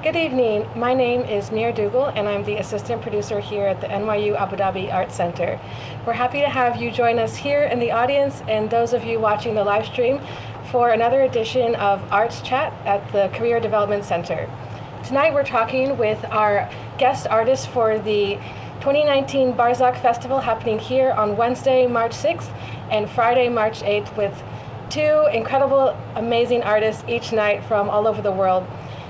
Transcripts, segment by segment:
Good evening. My name is Mir Dougal, and I'm the assistant producer here at the NYU Abu Dhabi Art Center. We're happy to have you join us here in the audience and those of you watching the live stream for another edition of Arts Chat at the Career Development Center. Tonight we're talking with our guest artists for the 2019 Barzakh Festival happening here on Wednesday, March 6th and Friday, March 8th with two incredible, amazing artists each night from all over the world.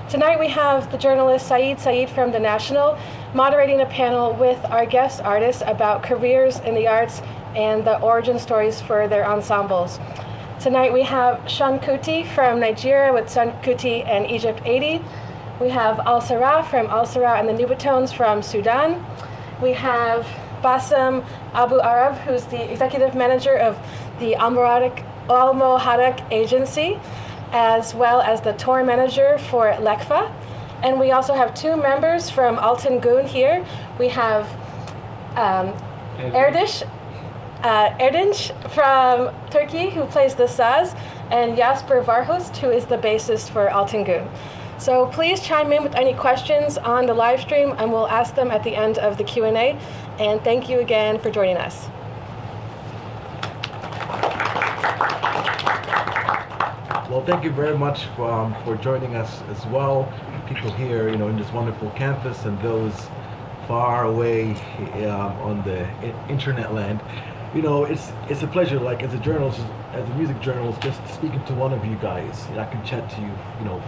Tonight we have the journalist Saeed from The National moderating a panel with our guest artists about careers in the arts and the origin stories for their ensembles. Tonight we have Seun Kuti from Nigeria with Seun Kuti and Egypt 80. We have Alsarah from Alsarah and The Nubatones from Sudan. We have Bassem Abu Arab, who's the executive manager of the Al-Mohadak agency, as well as the tour manager for Lekfa. And we also have two members from Altin Gün here. We have Erdinç from Turkey, who plays the saz, and Jasper Varhust, who is the bassist for Altin Gün. So please chime in with any questions on the live stream, and we'll ask them at the end of the Q&A. And thank you again for joining us. Well, thank you very much for joining us as well. People here, in this wonderful campus, and those far away on the internet land. It's a pleasure. Like as a journalist, as a music journalist, just speaking to one of you guys. I can chat to you,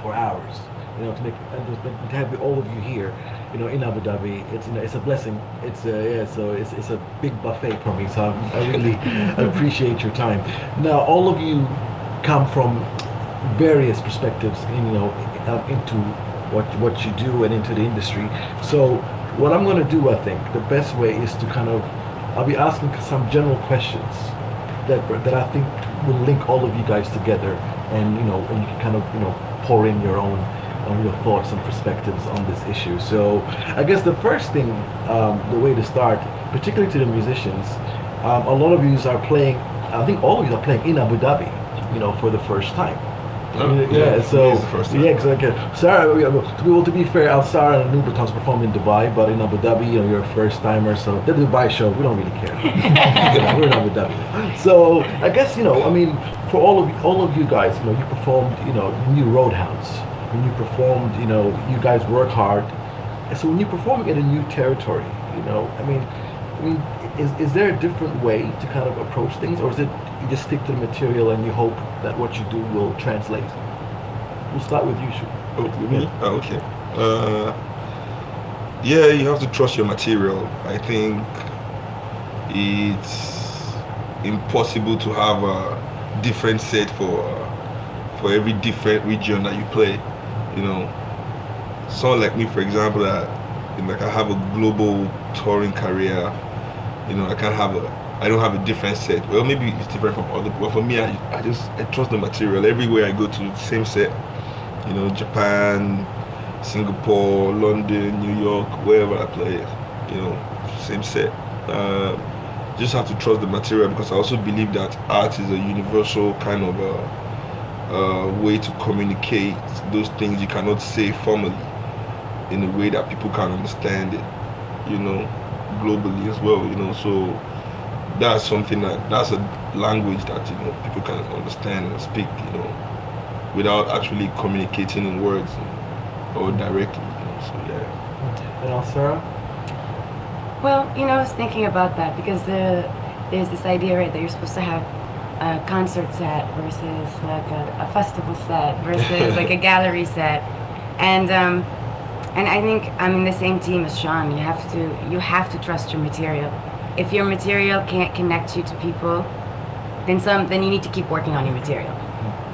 for hours. To have all of you here, in Abu Dhabi, it's a blessing. So it's a big buffet for me. So I really appreciate your time. Now, all of you come from various perspectives, into what you do and into the industry. So what I'm going to do, I think, the best way is to I'll be asking some general questions that I think will link all of you guys together, and you can pour in your own your thoughts and perspectives on this issue. So I guess the first thing, the way to start, particularly to the musicians, a lot of you are playing. I think all of you are playing in Abu Dhabi, for the first time. So exactly. Sorry, to be fair, Alsarah and The Nubatones performed in Dubai, but in Abu Dhabi, you're a first timer. So the Dubai show, we don't really care. We're in Abu Dhabi. So I guess for all of you guys, you performed, New Roadhouse. When you performed, you guys work hard. So when you're performing in a new territory, is there a different way to approach things, or is it you just stick to the material and you hope that what you do will translate? We'll start with you, Shu. Oh, with me? Oh, okay. You have to trust your material. I think it's impossible to have a different set for every different region that you play. Someone like me, for example, that I have a global touring career. I don't have a different set. Well, maybe it's different from other people. But for me, I trust the material. Everywhere I go to, same set. Japan, Singapore, London, New York, wherever I play, same set. Just have to trust the material, because I also believe that art is a universal kind of way to communicate those things you cannot say formally in a way that people can understand it, globally as well, so that's something that's a language that people can understand and speak, without actually communicating in words or directly, so yeah. And Alsarah? Well, I was thinking about that, because there's this idea, right, that you're supposed to have a concert set versus like a festival set versus like a gallery set, and I think I'm in the same team as Sean. You have to trust your material. If your material can't connect you to people, then you need to keep working on your material.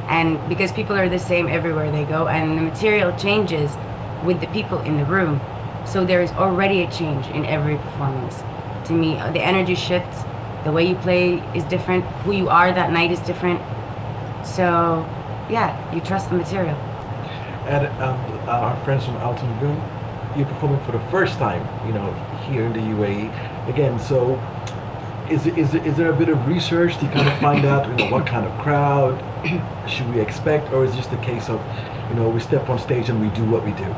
And because people are the same everywhere they go, and the material changes with the people in the room, so there is already a change in every performance. To me, the energy shifts, the way you play is different, who you are that night is different. So you trust the material. And our friends from Altin Gün, you're performing for the first time, here in the UAE. Again, so is there a bit of research to find out, what kind of crowd should we expect, or is it just a case of, we step on stage and we do what we do?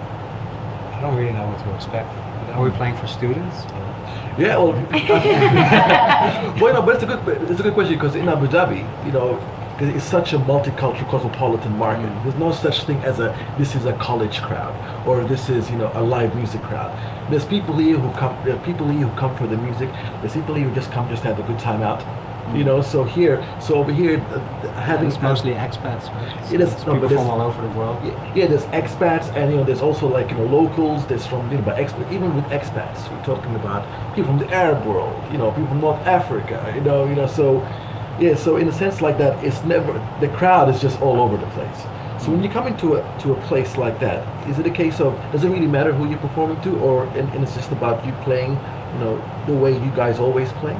I don't really know what to expect. Are we playing for students? Yeah, well, well, no, but it's a good question because in Abu Dhabi, you know, 'cause it's such a multicultural, cosmopolitan market. There's no such thing as this is a college crowd or this is, you know, a live music crowd. There's people here who come. There are people here who come for the music. There's people here who just come just to have a good time out. You know, so over here, having It's mostly expats, right? It is, It's no, people but from it's- all over the world. yeah, there's expats, and you know, there's also like, you know, locals. There's from, you know, but even with expats, we're talking about people from the Arab world, you know, people from North Africa, you know. So yeah, so in a sense like that, it's never, the crowd is just all over the place. So when you come into a place like that, is it a case of, does it really matter who you're performing to, or and it's just about you playing, you know, the way you guys always play?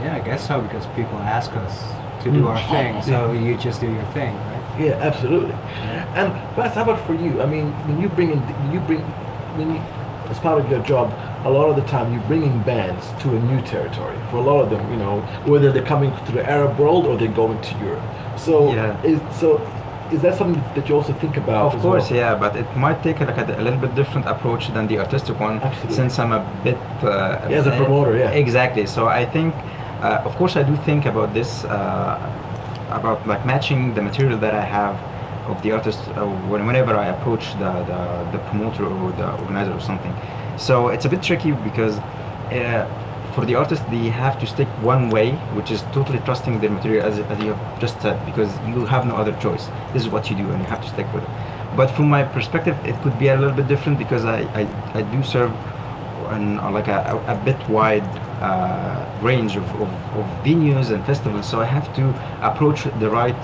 Yeah, I guess so, because people ask us to do our thing, so you just do your thing, right? Yeah, absolutely. And Bas, how about for you? I mean, when you as part of your job, a lot of the time you're bringing bands to a new territory. For a lot of them, you know, whether they're coming to the Arab world or they're going to Europe. So, is that something that you also think about? Of course, yeah, but it might take like a little bit different approach than the artistic one, Absolutely. since I'm a bit As a promoter, yeah. Exactly. So I think, of course, I do think about this, about like matching the material that I have of the artist whenever I approach the promoter or the organizer or something. So it's a bit tricky because for the artist, they have to stick one way, which is totally trusting their material, as you have just said, because you have no other choice. This is what you do, and you have to stick with it. But from my perspective, it could be a little bit different because I do serve like a bit wide range of venues and festivals, so I have to approach the right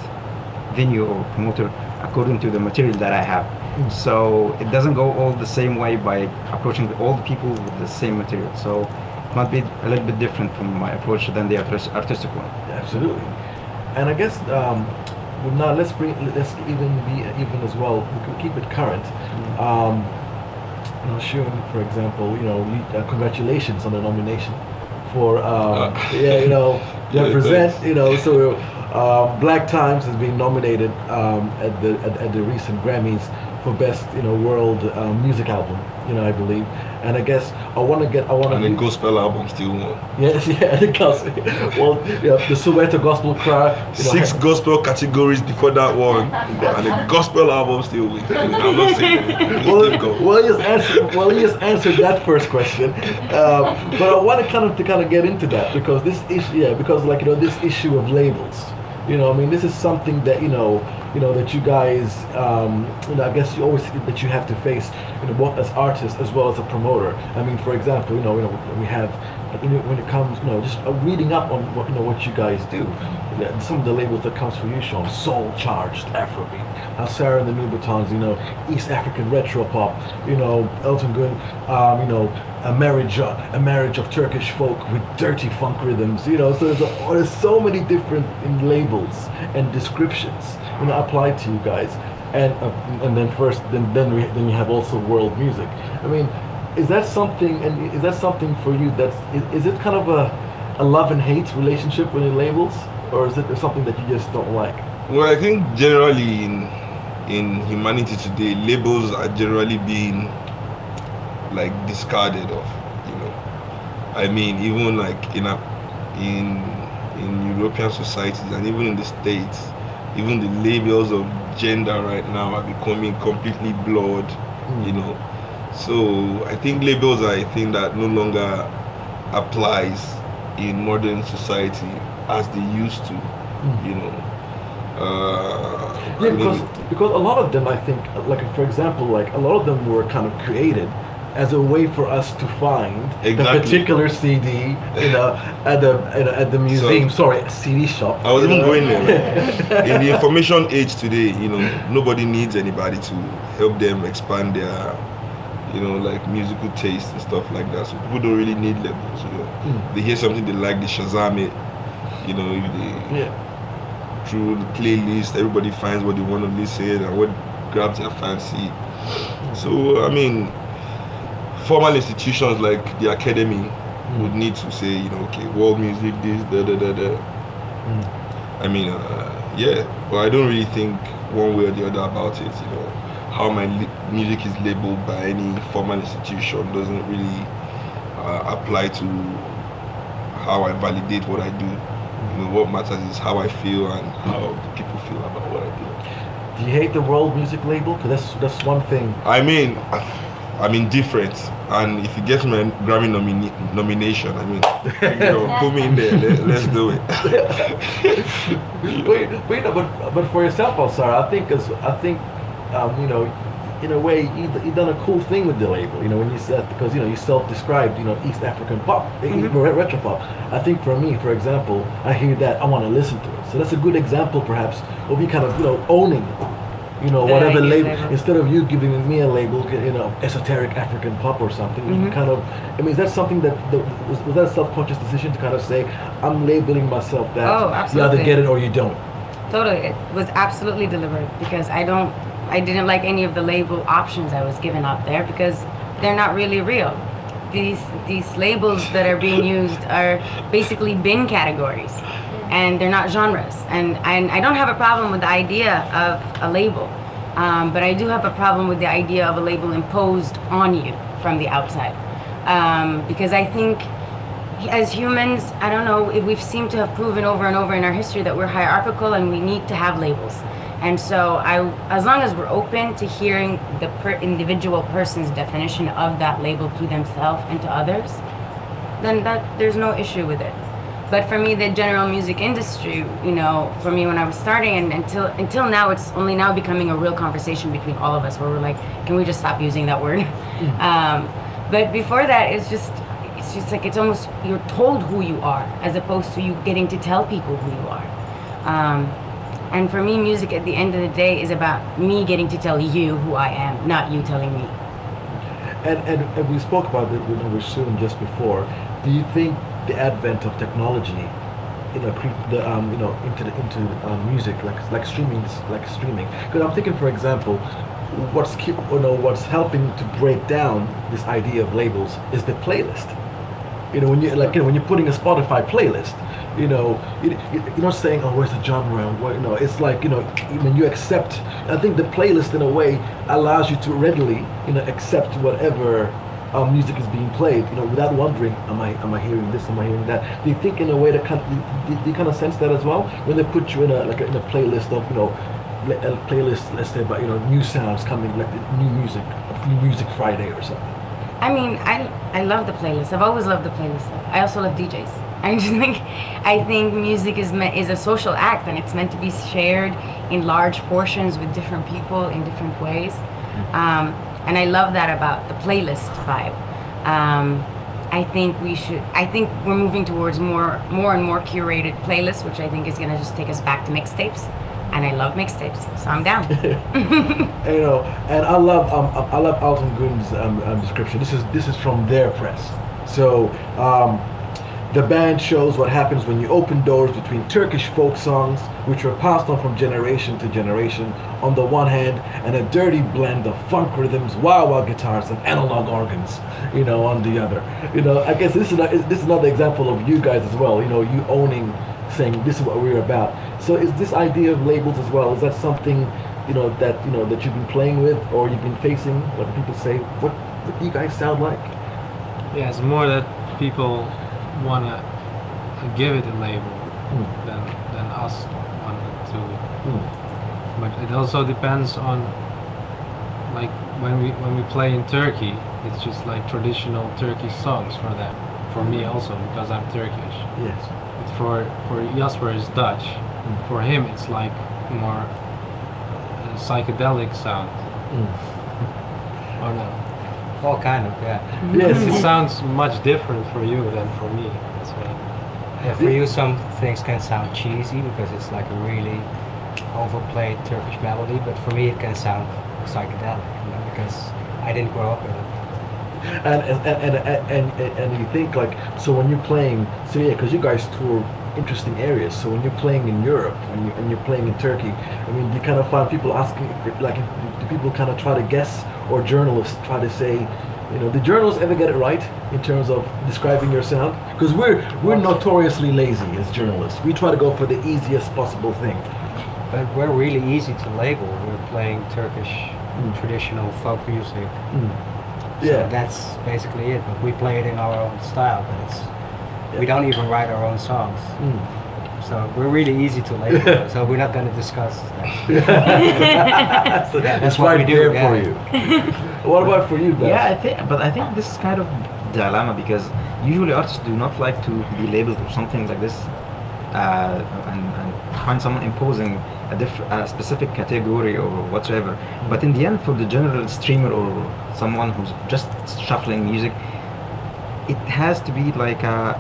venue or promoter according to the material that I have. So it doesn't go all the same way by approaching all the people with the same material. So it might be a little bit different from my approach than the artistic one. Absolutely. And I guess well, now let's even as well. We can keep it current. You know, Seun, for example, you know, congratulations on the nomination for yeah, you know, represent. You know, so Black Times has been nominated at the recent Grammys for best, you know, world music album. You know, I believe. And I guess And the gospel album still won. Yes, yeah, the gospel. Well, yeah, the Soweto gospel choir. You know, 6 gospel categories before that one, and the gospel album still win. I'm not saying it. Still go. Well, he just answered that first question. But I want to kind of get into that because this issue, because like, you know, this issue of labels. You know, I mean, this is something that you know that you guys, you know, I guess you always that you have to face, you know, both as artists as well as a promoter. I mean, for example, you know, we have, when it comes, you know, just reading up on what you guys do. Some of the labels that comes for you, Sean: Soul Charged Afrobeat, Alsarah and The Nubatones, you know, East African Retro Pop, you know, Altin Gün, you know, a marriage of Turkish folk with dirty funk rhythms, you know. So there's so many different labels and descriptions, you know, applied to you guys, and then you have also world music. I mean, is that something for you is it kind of a love and hate relationship with the labels, or is it something that you just don't like? Well, I think generally in humanity today, labels are generally being like discarded of, you know. I mean, even like in European societies and even in the States, even the labels of gender right now are becoming completely blurred, you know. So I think labels are a thing that no longer applies in modern society as they used to, you know. Because a lot of them, I think, like for example, like a lot of them were kind of created as a way for us to find the particular CD, you know, at the museum. CD shop. I was even going there. In the information age today, you know, nobody needs anybody to help them expand their, you know, like musical taste and stuff like that. So people don't really need labels. You know, they hear something they like, they Shazam it. You know, if they through the playlist, everybody finds what they want to listen and what grabs their fancy. So I mean, formal institutions like the academy would need to say, you know, okay, world music, this, I mean, yeah, but I don't really think one way or the other about it, you know. how my music is labeled by any formal institution doesn't really apply to how I validate what I do. You know, what matters is how I feel and how the people feel about what I do. Do you hate the world music label? Because that's one thing. I mean, I'm indifferent, and if you get my Grammy nomination, I mean, you know, put me in there. Let's do it. but for yourself, Alsarah, I think you know, in a way, you done a cool thing with the label. You know, when you said, because you know you self-described, you know, East African pop, retro pop. I think for me, for example, I hear that, I want to listen to it. So that's a good example, perhaps, of you kind of, you know, owning, you know, whatever label. Instead of you giving me a label, you know, esoteric African pop or something, you kind of, I mean, is that something that was that a self-conscious decision to kind of say, I'm labeling myself that? Oh, You absolutely. either get it or you don't. Totally, it was absolutely deliberate because I didn't like any of the label options I was given out there because they're not really real. These labels that are being used are basically bin categories, and they're not genres. And I don't have a problem with the idea of a label, but I do have a problem with the idea of a label imposed on you from the outside, because I think as humans, I don't know, if we've seemed to have proven over and over in our history that we're hierarchical and we need to have labels. And so as long as we're open to hearing the individual person's definition of that label to themselves and to others, then there's no issue with it. But for me, the general music industry, you know, for me when I was starting and until now, it's only now becoming a real conversation between all of us where we're like, can we just stop using that word? But before that, it's just like, it's almost, you're told who you are as opposed to you getting to tell people who you are. And for me, music at the end of the day is about me getting to tell you who I am, not you telling me. And we spoke about it with Seun just before. Do you think the advent of technology, you know, into music like streaming? Because I'm thinking, for example, what's helping to break down this idea of labels is the playlist. You know, when you're putting a Spotify playlist, you know, you're not saying, oh, where's the genre? You know, it's like, you know, when you accept, I think the playlist in a way allows you to readily, you know, accept whatever music is being played, you know, without wondering, am I hearing this? Am I hearing that? Do you think in a way that do you kind of sense that as well when they put you in a playlist of, you know, a playlist, let's say, about, you know, new sounds coming, like the new music Friday or something? I mean, I love the playlist. I've always loved the playlist. I also love DJs. I think music is a social act, and it's meant to be shared in large portions with different people in different ways. And I love that about the playlist vibe. I think we're moving towards more and more curated playlists, which I think is gonna just take us back to mixtapes. And I love mixtapes, so I'm down. You know, and I love Altin Gün's description. This is from their press. So the band shows what happens when you open doors between Turkish folk songs, which were passed on from generation to generation, on the one hand, and a dirty blend of funk rhythms, wah-wah guitars, and analog organs, you know, on the other. You know, I guess this is another example of you guys as well. You know, you owning, saying this is what we're about. So is this idea of labels as well? Is that something, you know, that you've been playing with, or you've been facing? What people say? What do you guys sound like? Yeah, it's more that people want to give it a label than us want it to. But it also depends on, like, when we play in Turkey, it's just like traditional Turkish songs for them. For me also, because I'm Turkish. Yes. But for Jasper is Dutch. For him it's like more psychedelic sound. Or no? All kind of, yeah. Yes. It sounds much different for you than for me. That's why. Yeah, for you some things can sound cheesy because it's like a really overplayed Turkish melody, but for me it can sound psychedelic, you know, because I didn't grow up with it. And you think, like, so when you're playing, so yeah, because you guys tour interesting areas. So when you're playing in Europe and you're playing in Turkey, I mean, you kind of find people asking, like, do people kind of try to guess, or journalists try to say, you know, did journalists ever get it right in terms of describing your sound? Because we're notoriously lazy as journalists. We try to go for the easiest possible thing. But we're really easy to label. We're playing Turkish traditional folk music. So Yeah. that's basically it. But we play it in our own style. But we don't even write our own songs. So we're really easy to label. So we're not going to discuss that. So that's it's what right we do, there yeah. for you. What about for you, guys? Yeah, I think this is kind of dilemma because usually artists do not like to be labeled or something like this, and find someone imposing a specific category or whatsoever. But in the end, for the general streamer or someone who's just shuffling music, it has to be like a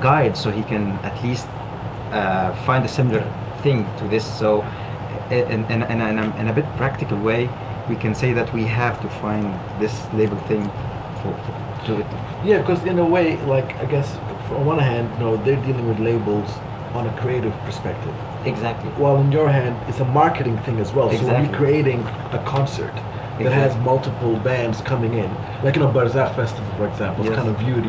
guide, so he can at least find a similar thing to this. So, in a bit practical way, we can say that we have to find this label thing to it. Yeah, because in a way, like, I guess, on one hand, they're dealing with labels on a creative perspective. Exactly. While in your hand, it's a marketing thing as well. Exactly. So recreating a concert that has multiple bands coming in, like Barzakh Festival, for example, is kind of viewed,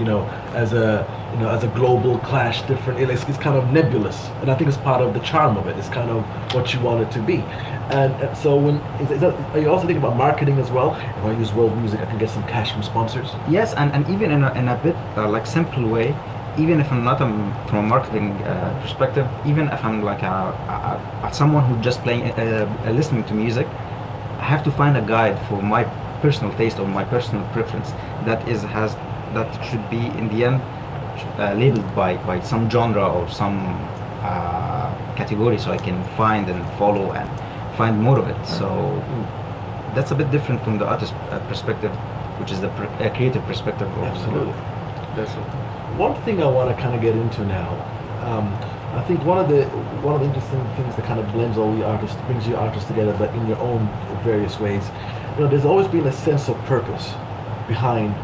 as a global clash, different. It's kind of nebulous, and I think it's part of the charm of it. It's kind of what you want it to be, and so are you also thinking about marketing as well? If I use world music, I can get some cash from sponsors. Yes, and even in a bit like simple way. Even if I'm not from a marketing perspective, even if I'm like someone who's just playing, listening to music, I have to find a guide for my personal taste or my personal preference that should be in the end labeled by some genre or some category, so I can find and follow and find more of it. So that's a bit different from the artist perspective, which is the creative perspective. Absolutely. That's it. One thing I want to kind of get into now, I think one of the interesting things that kind of brings you artists together, but in your own various ways. There's always been a sense of purpose behind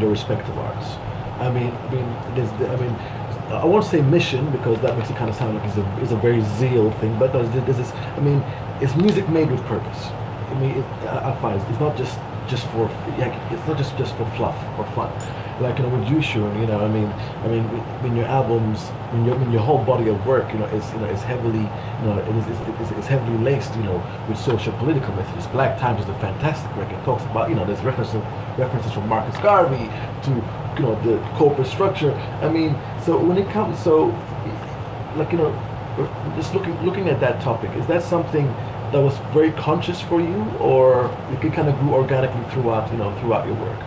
your respective arts. I won't say mission because that makes it kind of sound like it's a very zeal thing, but there's this. It's music made with purpose. I find it's not just for it's not just for fluff or fun. Like with you, Seun, when your albums, when your whole body of work, is heavily, it's heavily laced, with social political messages. Black Times is a fantastic record. It talks about, there's references from Marcus Garvey to, the corporate structure. So when it comes, just looking at that topic, is that something that was very conscious for you, or it kind of grew organically throughout your work?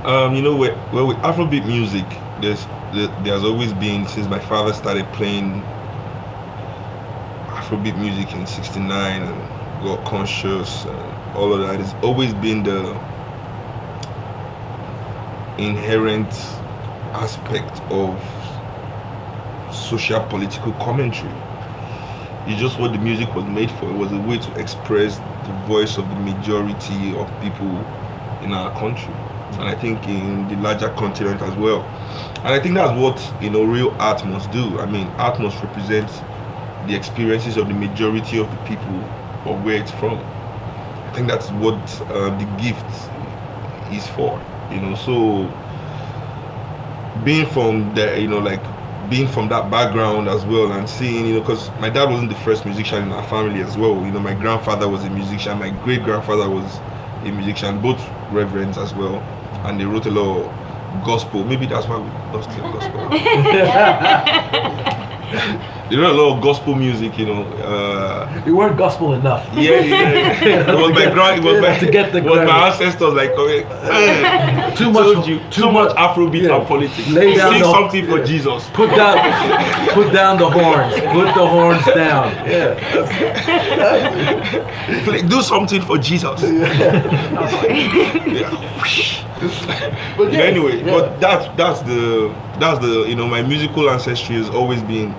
With Afrobeat music, there's always been, since my father started playing Afrobeat music in '69 and got conscious and all of that, it's always been the inherent aspect of social political commentary. It's just what the music was made for. It was a way to express the voice of the majority of people in our country, and I think in the larger continent as well. And I think that's what real art must do. Art must represent the experiences of the majority of the people or where it's from. I think that's what the gift is for. So being from being from that background as well, and seeing, because my dad wasn't the first musician in our family as well. My grandfather was a musician, my great grandfather was a musician, both reverends as well, and they wrote a lot of gospel. Maybe that's why we lost the gospel. They wrote a lot of gospel music, You weren't gospel enough. Yeah. It was my ancestors like, too much Afrobeat and politics. Lay down Sing something for Jesus. Put down the horns. Put the horns down. Yeah. Do something for Jesus. But anyway, but that's the my musical ancestry has always been,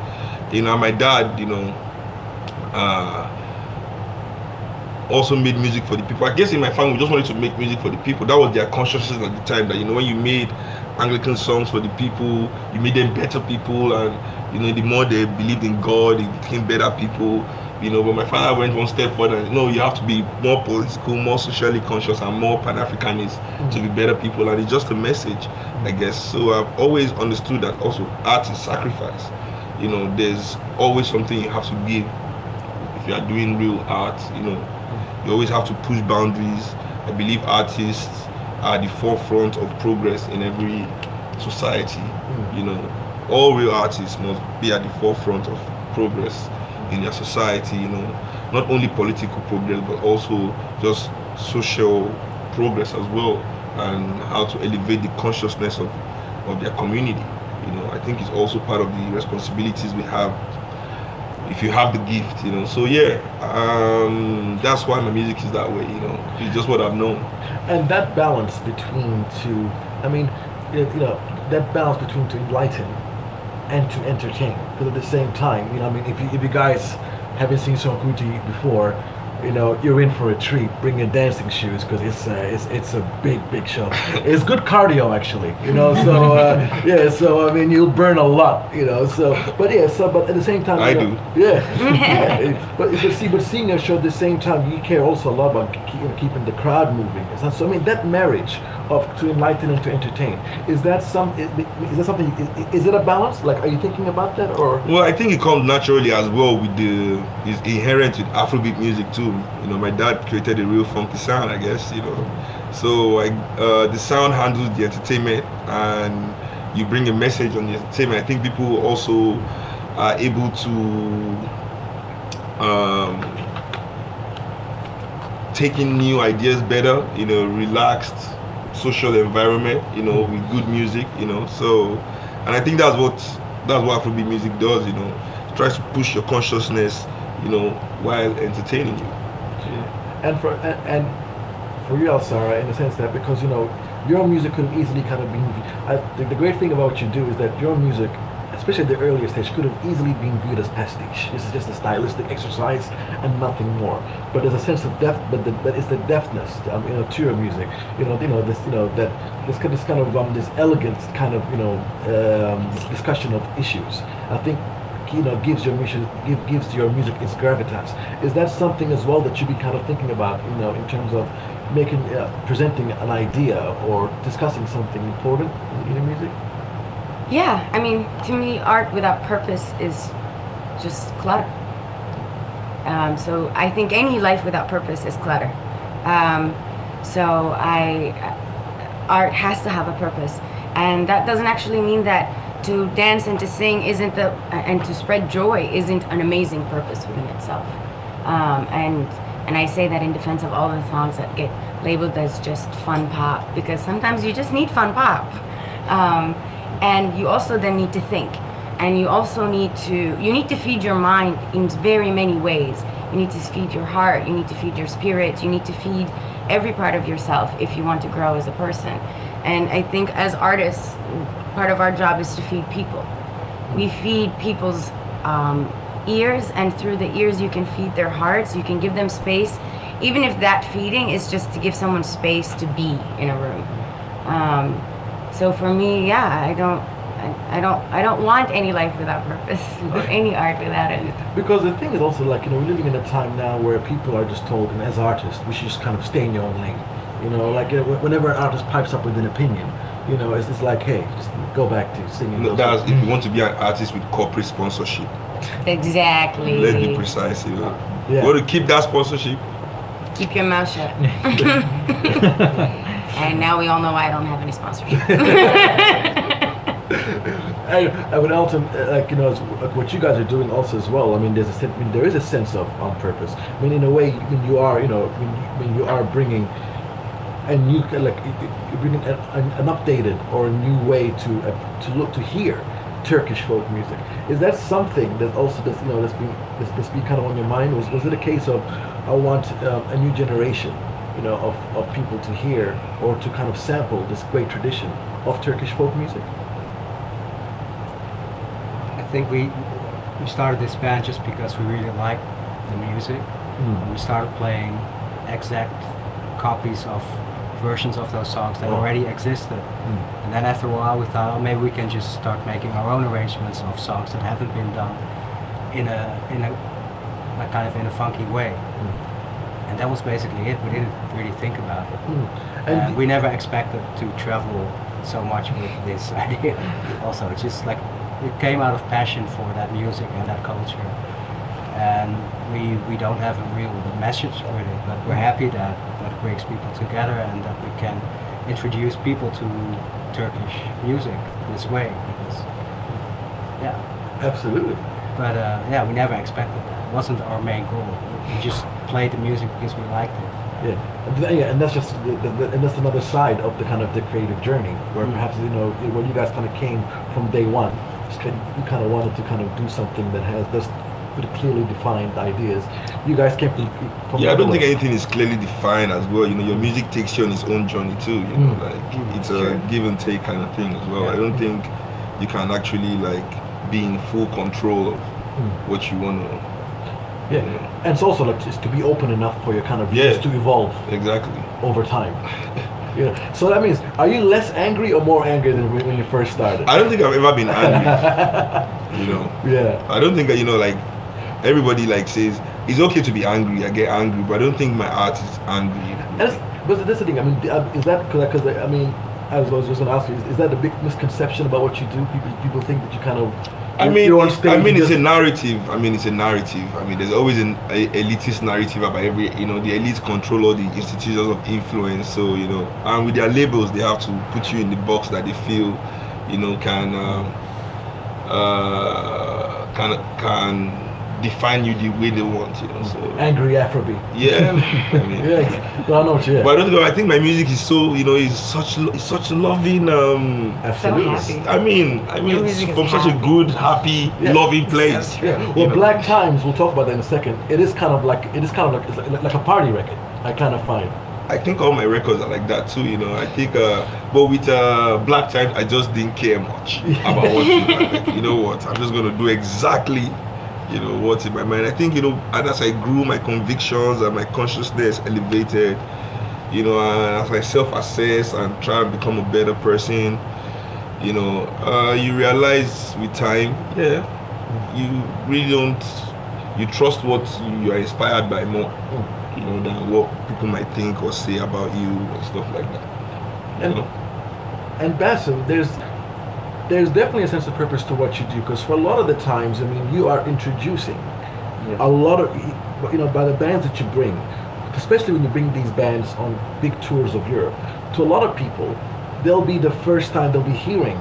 my dad, also made music for the people. I guess in my family we just wanted to make music for the people. That was their consciousness at the time, that when you made Anglican songs for the people, you made them better people, and the more they believed in God, they became better people. But my father went one step further. You have to be more political, more socially conscious, and more Pan-Africanist to be better people. And it's just a message, I guess. So I've always understood that also art is sacrifice. You know, there's always something you have to give. If you are doing real art, you know, you always have to push boundaries. I believe artists are the forefront of progress in every society. You know, all real artists must be at the forefront of progress in their society, you know, not only political progress, but also just social progress as well, and how to elevate the consciousness of their community. You know, I think it's also part of the responsibilities we have if you have the gift, you know. So yeah, that's why my music is that way, you know. It's just what I've known. And that balance between I mean, you know, that balance between to enlighten and to entertain, because at the same time, you know, I mean, if you guys haven't seen Seun Kuti before, you know, you're in for a treat. Bring your dancing shoes, because it's a big show. It's good cardio, actually, you know. So yeah, so I mean, you'll burn a lot, you know. So but at the same time, I you know, do. Yeah. but seeing a show at the same time, you care also a lot about keeping the crowd moving. So I mean, that marriage of to enlighten and to entertain, is that something? Is it a balance? Like, are you thinking about that, or? Well, I think it comes naturally as well with it's inherent with Afrobeat music too. You know, my dad created a real funky sound, I guess, you know. So the sound handles the entertainment, and you bring a message on the entertainment. I think people also are able to take in new ideas better, you know, relaxed social environment, you know, with good music, you know. So, and I think that's what Afrobeat music does, you know. It tries to push your consciousness, you know, while entertaining you. And for you, Alsarah, in the sense that, because, you know, your music could have easily kind of been, the great thing about what you do is that your music, especially at the earlier stage, could have easily been viewed as pastiche. This is just a stylistic exercise and nothing more. But there's a sense of depth, but it's the depthness, you know, to your music. You know, this elegant kind of, you know, discussion of issues. I think, you know, gives your music its gravitas. Is that something as well that you be kind of thinking about, you know, in terms of presenting an idea or discussing something important in your music? Yeah, I mean, to me, art without purpose is just clutter. So I think any life without purpose is clutter. So art has to have a purpose, and that doesn't actually mean that to dance and to sing and to spread joy isn't an amazing purpose within itself. And I say that in defense of all the songs that get labeled as just fun pop, because sometimes you just need fun pop. And you also then need to think, and you also need to feed your mind in very many ways. You need to feed your heart, you need to feed your spirit, you need to feed every part of yourself if you want to grow as a person. And I think as artists, part of our job is to feed people. We feed people's ears, and through the ears you can feed their hearts, you can give them space, even if that feeding is just to give someone space to be in a room. So for me, yeah, I don't want any life without purpose or any art without it. Because the thing is also, like, you know, we're living in a time now where people are just told, and as artists, we should just kind of stay in your own lane. You know, like, whenever an artist pipes up with an opinion, you know, it's like, hey, just go back to singing. No, that's if you want to be an artist with corporate sponsorship. Exactly. Let's be precise, you know. Yeah. You want to keep that sponsorship? Keep your mouth shut. And now we all know why I don't have any sponsorship. I would also, like, you know, what you guys are doing also as well. I mean, there is a sense of on purpose. I mean, in a way, when you are, you know, when you are bringing a new, like, you're bringing an updated or a new way to hear Turkish folk music. Is that something that also that's, you know, that's been kind of on your mind? Was it a case of, I want a new generation, you know, of people to hear or to kind of sample this great tradition of Turkish folk music? I think we started this band just because we really liked the music. We started playing exact copies of versions of those songs that already existed. And then after a while we thought, oh, maybe we can just start making our own arrangements of songs that haven't been done in a kind of in a funky way. And that was basically it. We didn't really think about it. And we never expected to travel so much with this idea. Also, it's just like it came out of passion for that music and that culture, and we don't have a real message with it, but we're happy that that brings people together and that we can introduce people to Turkish music this way. Because, yeah. Absolutely. But yeah, we never expected that. It wasn't our main goal. We just played the music because we liked it. Yeah, and that's just and that's another side of the kind of the creative journey, where perhaps when you guys kind of came from day one, you kind of wanted to kind of do something that has this pretty clearly defined ideas. You guys came from I don't think anything is clearly defined as well. Your music takes you on its own journey too. It's a give and take kind of thing as well. I don't think you can actually be in full control of what you want to. Yeah, and it's also just to be open enough for your kind of views to evolve over time. So that means, are you less angry or more angry than when you first started? I don't think I've ever been angry. I don't think everybody says it's okay to be angry. I get angry, but I don't think my art is angry. But that's the thing. I mean, is that because I mean, I was just going to ask you, is that a big misconception about what you do? People think that you kind of. It's a narrative. It's a narrative. There's always an elitist narrative about every, the elites control all the institutions of influence. So, and with their labels, they have to put you in the box that they feel, can define you the way they want, So angry Afrobeat. Yeah. Well, I know what you. But I think my music is so, it's such a loving. Absolutely. It's from such a good, happy, loving place. Well, Black Times. We'll talk about that in a second. It is kind of like a party record. I kind of find. I think all my records are like that too. I think, but with Black Times, I just didn't care much about what you know what. I'm just gonna do exactly. What's in my mind. I think, and as I grew, my convictions and my consciousness elevated, and as I self-assess and try and become a better person, you realize with time, you really don't, you trust what you are inspired by more, than what people might think or say about you and stuff like that. And Bassem, there's definitely a sense of purpose to what you do, because for a lot of the times, you are introducing a lot of, by the bands that you bring, especially when you bring these bands on big tours of Europe, to a lot of people, they'll be the first time they'll be hearing,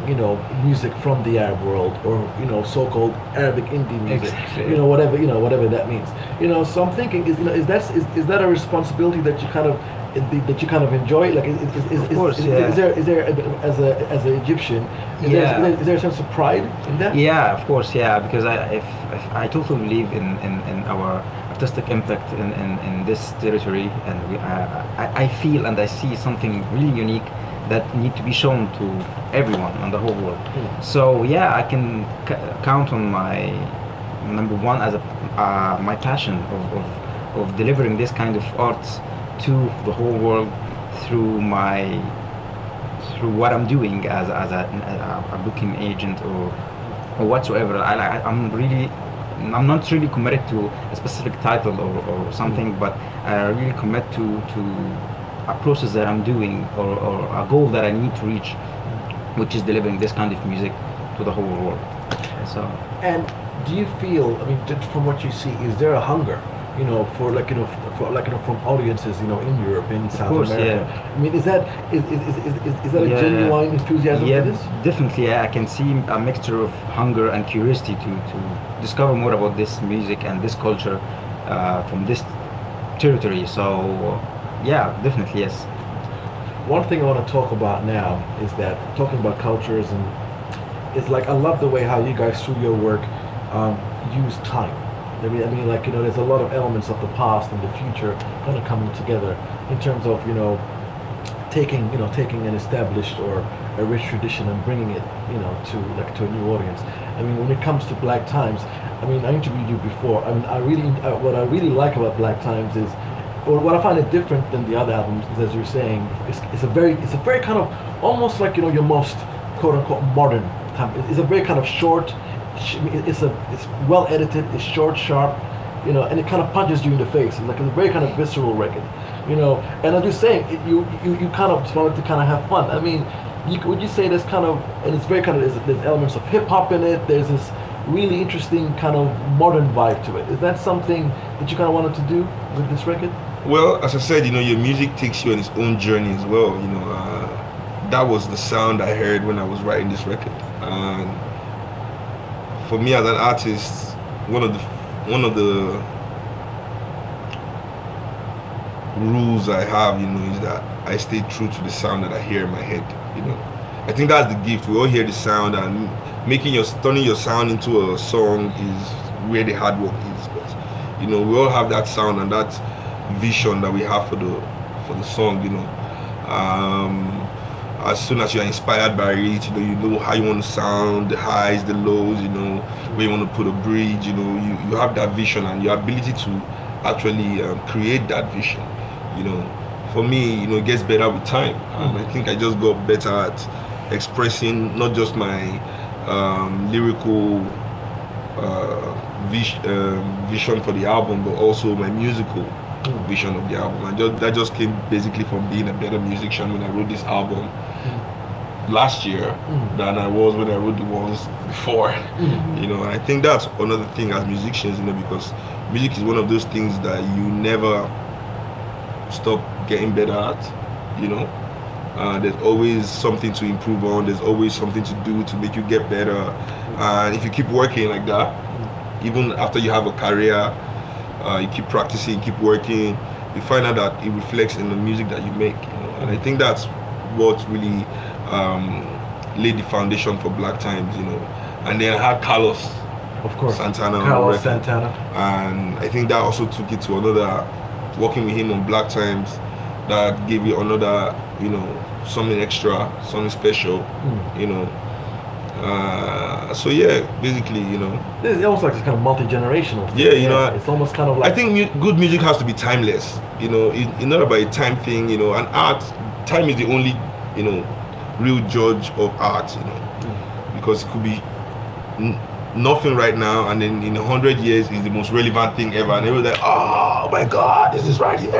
music from the Arab world, or, so-called Arabic indie music, whatever that means. So I'm thinking, is that a responsibility that you kind of enjoy? Like, is there as an Egyptian, is there a sense of pride in that? Yeah, of course, because I totally believe in our artistic impact in this territory, and I feel and I see something really unique that need to be shown to everyone on the whole world. So I can count on my number one as my passion of delivering this kind of arts to the whole world through what I'm doing as a booking agent or whatsoever. I'm not really committed to a specific title or something, but I really commit to a process that I'm doing or a goal that I need to reach, which is delivering this kind of music to the whole world. So. And do you feel? Just from what you see, is there a hunger? From audiences, in Europe, in South America. Is that a genuine enthusiasm for this? Definitely. I can see a mixture of hunger and curiosity to discover more about this music and this culture from this territory. So, definitely yes. One thing I want to talk about now is that talking about cultures, and it's I love the way how you guys through your work use time. There's a lot of elements of the past and the future kind of coming together in terms of, taking an established or a rich tradition and bringing it, to a new audience. When it comes to Black Times, I interviewed you before. What I really like about Black Times is, or what I find it different than the other albums is, as you're saying, it's a very kind of almost like, your most quote unquote modern time. It's a very kind of short. It's well edited. It's short, sharp, and it kind of punches you in the face. It's a very kind of visceral record, And I'm just saying, you kind of just wanted to kind of have fun. would you say there's kind of, and it's very kind of, there's elements of hip hop in it. There's this really interesting kind of modern vibe to it. Is that something that you kind of wanted to do with this record? Well, as I said, your music takes you on its own journey as well. That was the sound I heard when I was writing this record. And for me as an artist, one of the rules I have, is that I stay true to the sound that I hear in my head. I think that's the gift. We all hear the sound, and turning your sound into a song is where the hard work is. But we all have that sound and that vision that we have for the song. As soon as you're inspired by it, you know how you want to sound, the highs, the lows, where you want to put a bridge. You have that vision and your ability to actually create that vision. For me, it gets better with time, and I think I just got better at expressing not just my lyrical vision for the album, but also my musical vision of the album. And that just came basically from being a better musician when I wrote this album last year than I was when I wrote the ones before. And I think that's another thing as musicians, because music is one of those things that you never stop getting better at. There's always something to improve on. There's always something to do to make you get better. And if you keep working like that, even after you have a career, you keep practicing, keep working, you find out that it reflects in the music that you make. And I think that's what really laid the foundation for Black Times. And then I had Carlos, of course, Santana, Carlos Santana, and I think that also took it to another. Working with him on Black Times, that gave you another, something extra, something special, So yeah, basically, it's almost like it's kind of multi-generational thing. Yeah, it's almost kind of like, I think good music has to be timeless. It's not about a time thing. And art, time is the only, real judge of art. Because it could be nothing right now, and then in 100 years is the most relevant thing ever, and everyone's like, oh my God, this is right here.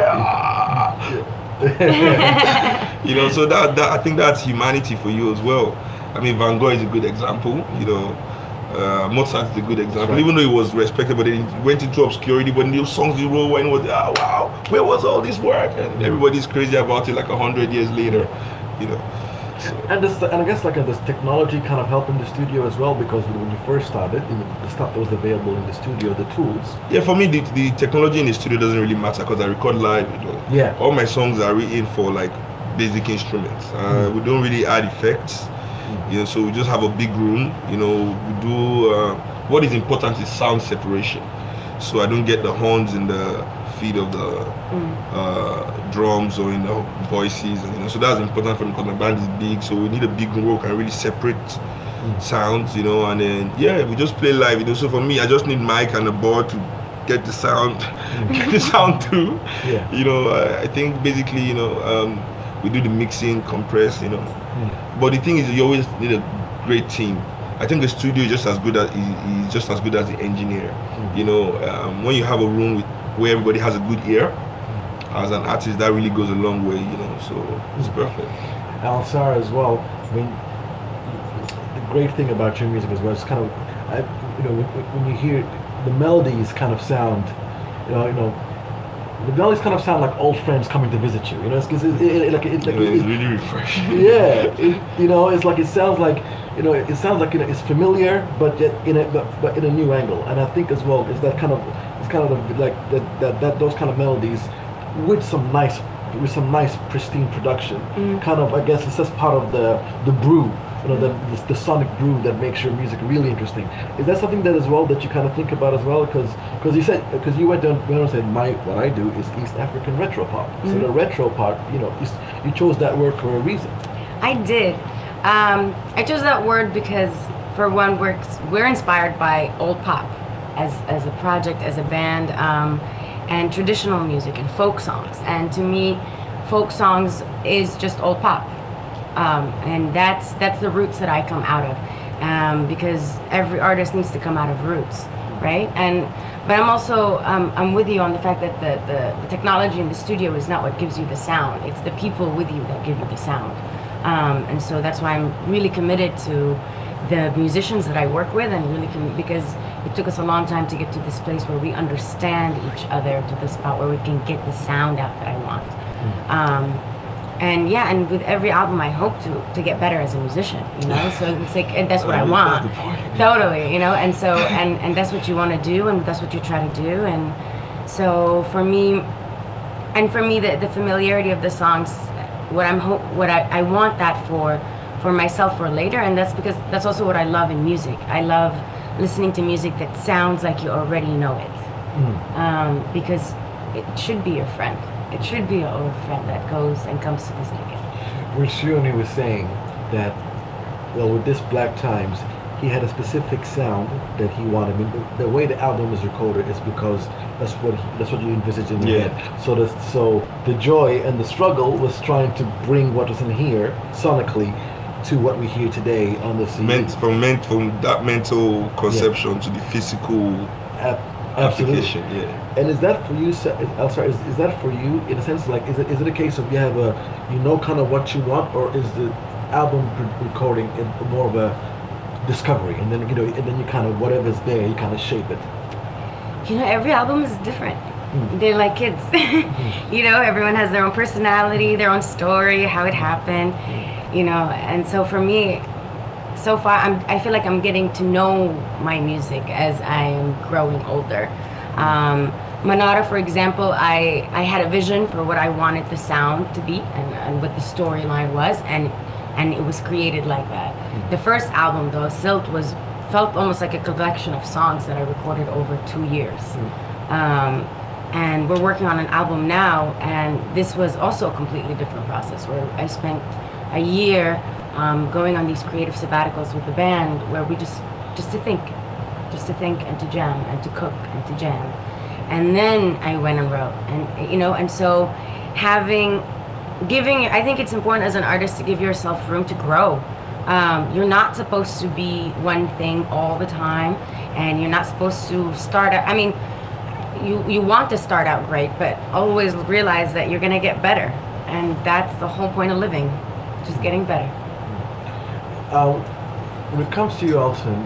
So that I think that's humanity for you as well. I mean, Van Gogh is a good example. Mozart is a good example. Right. Even though he was respected, but then he went into obscurity. But the songs he wrote, when it was, wow, where was all this work? And everybody's crazy about it. Like 100 years later, And I guess like this technology kind of helped in the studio as well, because when you first started, the stuff that was available in the studio, the tools. Yeah, for me the technology in the studio doesn't really matter because I record live. Yeah. All my songs are written for like basic instruments. We don't really add effects. So we just have a big room. We do. What is important is sound separation. So I don't get the horns in the feet of the drums or in the voices, so that's important for me because my band is big, so we need a big room where we can really separate sounds, and then we just play live, so for me I just need mic and a board to get the sound through. I think basically we do the mixing, compress, but the thing is you always need a great team. I think the studio is just as good as the engineer. When you have a room where everybody has a good ear, as an artist, that really goes a long way. So it's perfect. Alsarah as well. I mean, the great thing about your music as well is kind of, when you hear the melodies, kind of sound, the melodies kind of sound like old friends coming to visit you. It's really refreshing. Yeah, it's like it sounds like it's familiar, but yet in a new angle. And I think as well is that kind of like that those kind of melodies with some nice pristine production. Kind of, I guess it's just part of the brew. The sonic brew that makes your music really interesting. Is that something that as well that you kind of think about as well? Because you went down and said what I do is East African retro pop. So the retro part, you chose that word for a reason. I did. I chose that word because, for one, we're inspired by old pop as a project, as a band, and traditional music and folk songs. And to me, folk songs is just old pop. And that's the roots that I come out of, because every artist needs to come out of roots, right? But I'm also I'm with you on the fact that the technology in the studio is not what gives you the sound. It's the people with you that give you the sound. And so that's why I'm really committed to the musicians that I work with, and really because it took us a long time to get to this place where we understand each other, to the spot where we can get the sound out that I want. And yeah, and with every album I hope to get better as a musician, you know, so it's like, and that's what I want. Totally, you know, and so, and that's what you want to do, and that's what you try to do, and so for me, the familiarity of the songs, I want that for myself for later, and that's because that's also what I love in music. I love listening to music that sounds like you already know it, because it should be your friend. It should be your old friend that goes and comes to visit again. Where Seun was saying that, well, with this Black Times, he had a specific sound that he wanted. I mean, the way the album is recorded is because that's what you envisaged in your head. So the joy and the struggle was trying to bring what was in here sonically to what we hear today on the CD. From that mental conception to the physical application. Yeah. And is that for you, Alsarah? Is that for you in a sense? Like, is it a case of you have kind of what you want, or is the album recording more of a discovery, and then you kind of whatever's there, you kind of shape it? You know, every album is different. They're like kids. You know, everyone has their own personality, their own story, how it happened. You know, and so for me, so far, I feel like I'm getting to know my music as I am growing older. Manara, for example, I had a vision for what I wanted the sound to be and what the storyline was, and it was created like that. The first album, though, Silt, felt almost like a collection of songs that I recorded over 2 years. And we're working on an album now, and this was also a completely different process, where I spent a year going on these creative sabbaticals with the band, where we just to think and to jam and to cook and to jam. And then I went and wrote, and and so I think it's important as an artist to give yourself room to grow. You're not supposed to be one thing all the time, and you're not supposed to start out, I mean, you want to start out great, but always realize that you're gonna get better, and that's the whole point of living, just getting better. When it comes to you, Altin,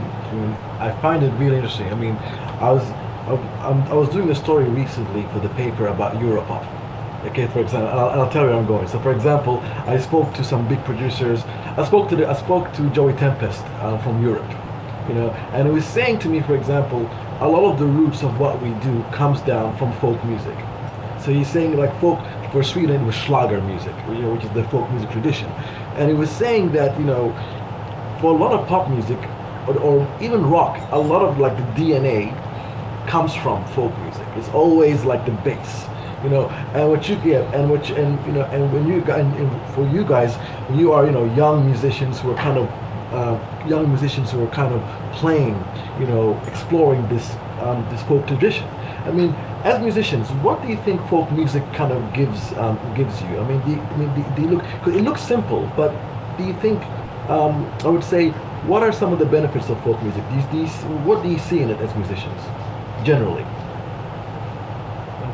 I find it really interesting. I mean, I was doing a story recently for the paper about Europop. Okay, for example, I'll tell you where I'm going. So, for example, I spoke to some big producers. I spoke to Joey Tempest from Europe, and he was saying to me, for example, a lot of the roots of what we do comes down from folk music. So he's saying, like, folk for Sweden it was Schlager music, which is the folk music tradition, and he was saying that for a lot of pop music or even rock, a lot of like the DNA comes from folk music. It's always like the bass. And what you get, and when you guys, and for you guys, when you are, young musicians who are kind of playing, exploring this folk tradition. I mean, as musicians, what do you think folk music kind of gives you? I mean, do you look? Cause it looks simple, but do you think? I would say, what are some of the benefits of folk music? What do you see in it as musicians, generally?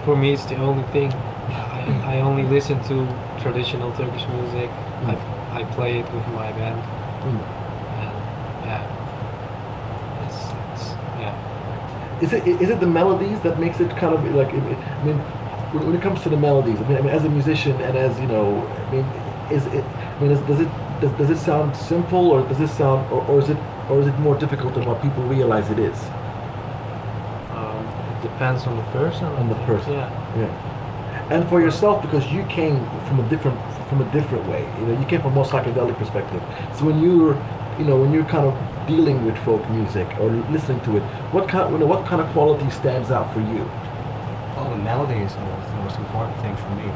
For me, it's the only thing. I only listen to traditional Turkish music. I play it with my band, and Is it the melodies that makes it kind of like? I mean, when it comes to the melodies, I mean, as a musician and as does it sound simple, or does it sound, or is it more difficult than what people realize it is? Depends on the person. On the person. Yeah. And for yourself, because you came from a different way. You came from a more psychedelic perspective. So when you're kind of dealing with folk music or listening to it, what kind of quality stands out for you? Well, the melody is the most important thing for me.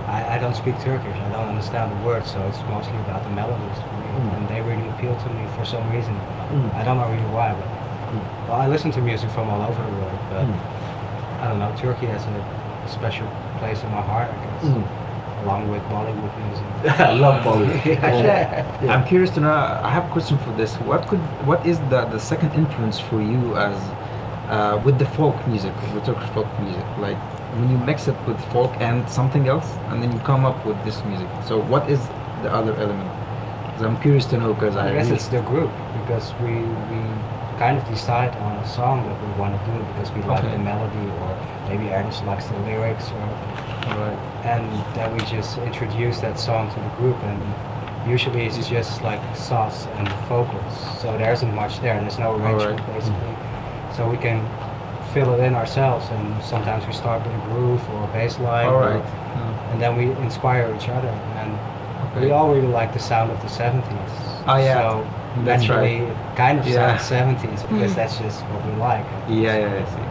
I don't speak Turkish. I don't understand the words, so it's mostly about the melodies for me, and they really appeal to me for some reason. I don't know really why, but well, I listen to music from all over the world, but I don't know, Turkey has a special place in my heart, I guess, along with Bollywood music. I love Bollywood. Actually, I'm curious to know, I have a question for this. What is the second influence for you as with the folk music, with Turkish folk music? Like, when you mix it with folk and something else, and then you come up with this music. So what is the other element? 'Cause I'm curious to know because I guess it's the group, because we kind of decide on a song that we want to do because we like the melody, or maybe Ernest likes the lyrics, or and then we just introduce that song to the group, and usually it's just like sauce and vocals, so there isn't much there, and there's no arrangement basically, so we can fill it in ourselves, and sometimes we start with a groove or a bass line, and then we inspire each other, and we all really like the sound of the 70s. Oh yeah. So That's naturally, right. it kind of sounds 70s because that's just what we like. Yeah, I see.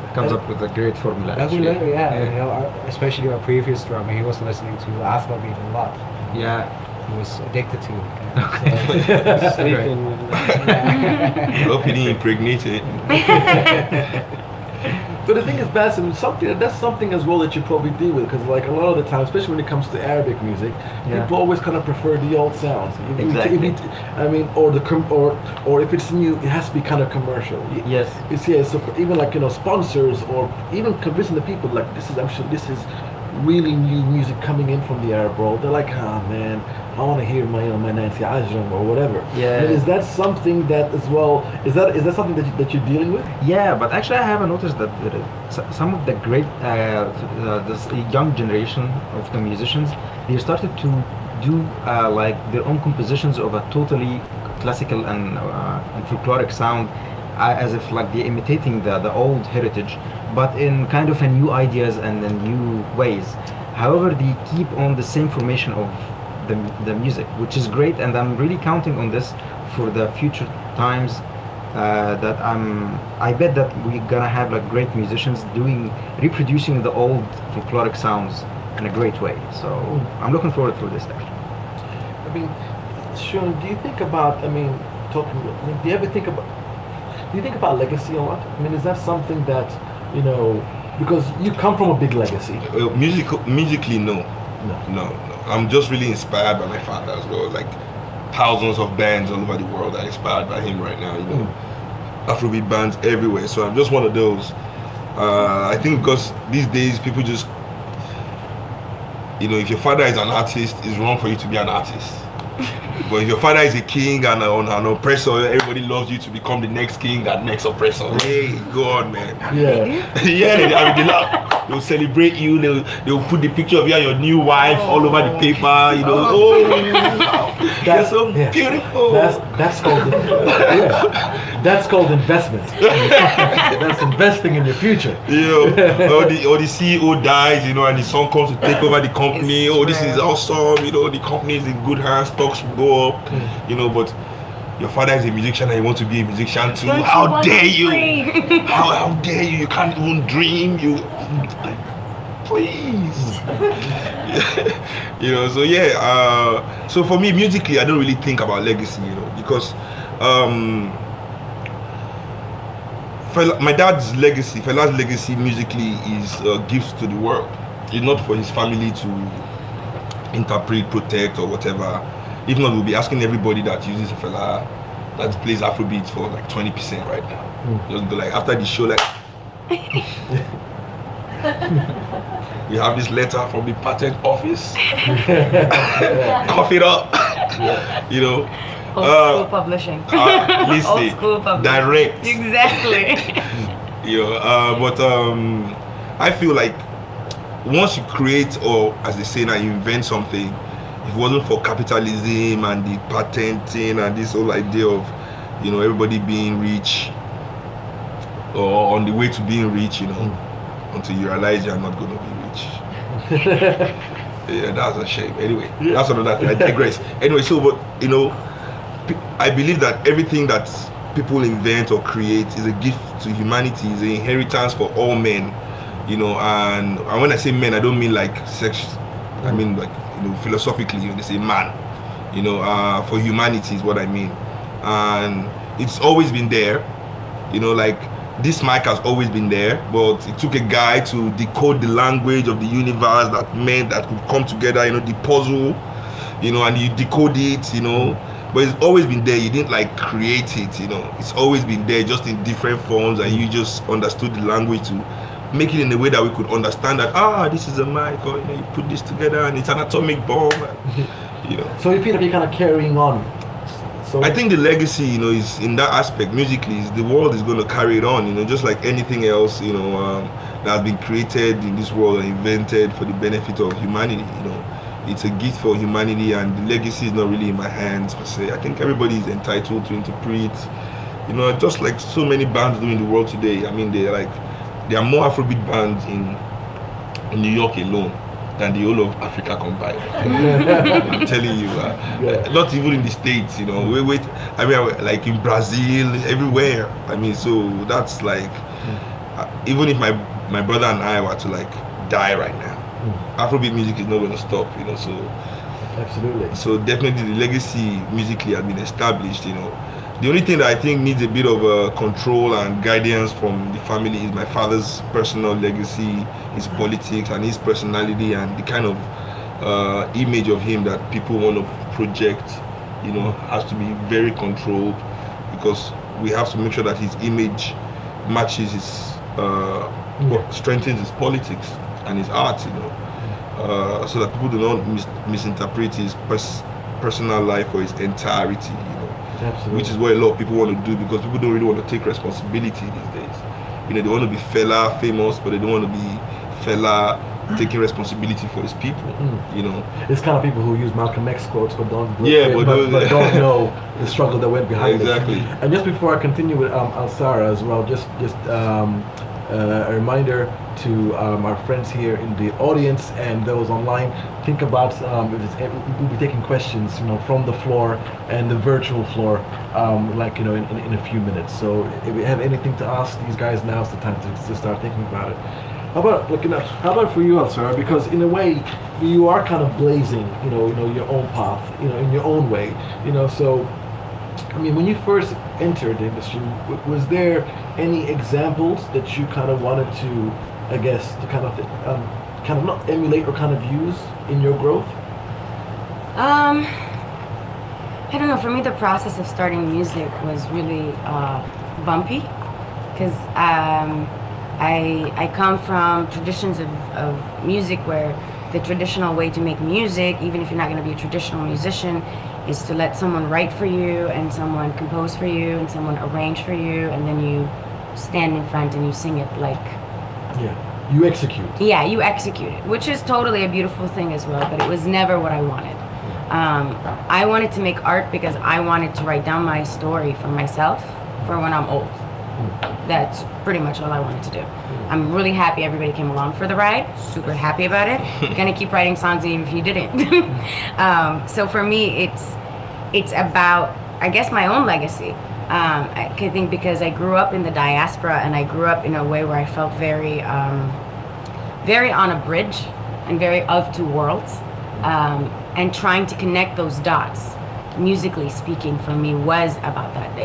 It comes up with a great formula. But we actually. learn, you know, especially our previous drummer, he was listening to Afrobeat a lot. Yeah. He was addicted to it. Sleeping with I hope you didn't impregnate it. But the thing is, Basim, that's something as well that you probably deal with, because like a lot of the time, especially when it comes to Arabic music, people always kind of prefer the old sounds. Exactly. I mean, or if it's new, it has to be kind of commercial. Yes. You see, so even like sponsors, or even convincing the people like this is really new music coming in from the Arab world. They're like, oh man, I want to hear my Nancy Ajram or whatever. Yeah. And is that something that as well? Is that something that you're dealing with? Yeah, but actually I have noticed that some of the great, this young generation of the musicians, they started to do like their own compositions of a totally classical and folkloric sound, as if like they're imitating the old heritage, but in kind of a new ideas and in new ways. However, they keep on the same formation of the music, which is great, and I'm really counting on this for the future times. That I bet that we're gonna have like great musicians reproducing the old folkloric sounds in a great way. So I'm looking forward to this actually. I mean, Seun, do you think about? I mean, do you ever think about? Do you think about legacy a lot? I mean, is that something that because you come from a big legacy? Musically, no. I'm just really inspired by my father as well. Like thousands of bands all over the world are inspired by him right now. Afrobeat bands everywhere. So I'm just one of those. I think because these days people just, if your father is an artist, it's wrong for you to be an artist. But if your father is a king and an oppressor, everybody loves you to become the next king and next oppressor. Hey, go on, man. Yeah, they'll celebrate you. They'll put the picture of you and your new wife all over the paper. That's so beautiful. That's called investment. That's investing in your future. Or the CEO dies, and the son comes to take over the company. This is awesome. The company is in good hands. Stocks will go up. But your father is a musician and you want to be a musician too. How dare you? How dare you? You can't even dream. Please. So for me, musically, I don't really think about legacy, because my dad's legacy, Fela's legacy musically is a gift to the world. It's not for his family to interpret, protect, or whatever. If not, we'll be asking everybody that uses a Fela, that plays Afrobeats for like 20% right now. Just go like after the show, like we have this letter from the patent office. Cough it up. Old school publishing. Listen, Old school publishing. direct. Exactly. But I feel like once you create, or as they say now, you invent something, if it wasn't for capitalism and the patenting and this whole idea of everybody being rich or on the way to being rich, until you realize you're not going to be rich. That's a shame. Anyway, that's another thing. I digress. Anyway, so but I believe that everything that people invent or create is a gift to humanity, is an inheritance for all men. And when I say men, I don't mean like sex. I mean like philosophically, they say man. For humanity is what I mean, and it's always been there. Like this mic has always been there, but it took a guy to decode the language of the universe that meant that could come together. The puzzle, and you decode it. But it's always been there. You didn't like create it. It's always been there, just in different forms, and you just understood the language to make it in a way that we could understand that this is a mic, or you put this together and it's an atomic bomb. You know. So you feel like you're kind of carrying on. So I think the legacy, you know, is in that aspect. Musically, is the world is going to carry it on. You know, just like anything else, you know, that has been created in this world and invented for the benefit of humanity. You know, it's a gift for humanity, and the legacy is not really in my hands per se. I think everybody is entitled to interpret. You know, just like so many bands do in the world today. I mean, there are more Afrobeat bands in New York alone than the whole of Africa combined. I'm telling you, not even in the States, you know. I mean, like in Brazil, everywhere. I mean, so that's like, even if my brother and I were to like die right now, Afrobeat music is not going to stop, you know. So absolutely. So definitely the legacy musically has been established, you know. The only thing that I think needs a bit of control and guidance from the family is my father's personal legacy, his politics and his personality, and the kind of image of him that people want to project, you know, has to be very controlled, because we have to make sure that his image matches his, strengthens his politics and his art, you know, so that people do not misinterpret his personal life for its entirety, you know. Absolutely. Which is what a lot of people want to do, because people don't really want to take responsibility these days. You know, they want to be fella famous, but they don't want to be fella taking responsibility for his people. You know, it's kind of people who use Malcolm X quotes but don't but don't know the struggle that went behind exactly. it. And just before I continue with Alsarah as well, just a reminder to our friends here in the audience and those online, think about we'll be taking questions, you know, from the floor and the virtual floor, like, you know, in a few minutes. So if you have anything to ask these guys, now's the time to start thinking about it. How about for you, Alsarah? Because in a way, you are kind of blazing, you know, your own path, you know, in your own way, you know. So, I mean, when you first entered the industry, was there any examples that you kind of wanted to, I guess, to kind of not emulate or kind of use in your growth? I don't know. For me, the process of starting music was really bumpy, because I come from traditions of music where the traditional way to make music, even if you're not going to be a traditional musician, is to let someone write for you and someone compose for you and someone arrange for you, and then you stand in front and you sing it like... Yeah, you execute. Yeah, you execute it, which is totally a beautiful thing as well, but it was never what I wanted. I wanted to make art because I wanted to write down my story for myself for when I'm old. That's pretty much all I wanted to do. I'm really happy everybody came along for the ride. Super happy about it. Gonna keep writing songs even if you didn't. So for me, it's about, I guess, my own legacy. I think because I grew up in the diaspora and I grew up in a way where I felt very, very on a bridge and very of two worlds, and trying to connect those dots, musically speaking, for me was about that.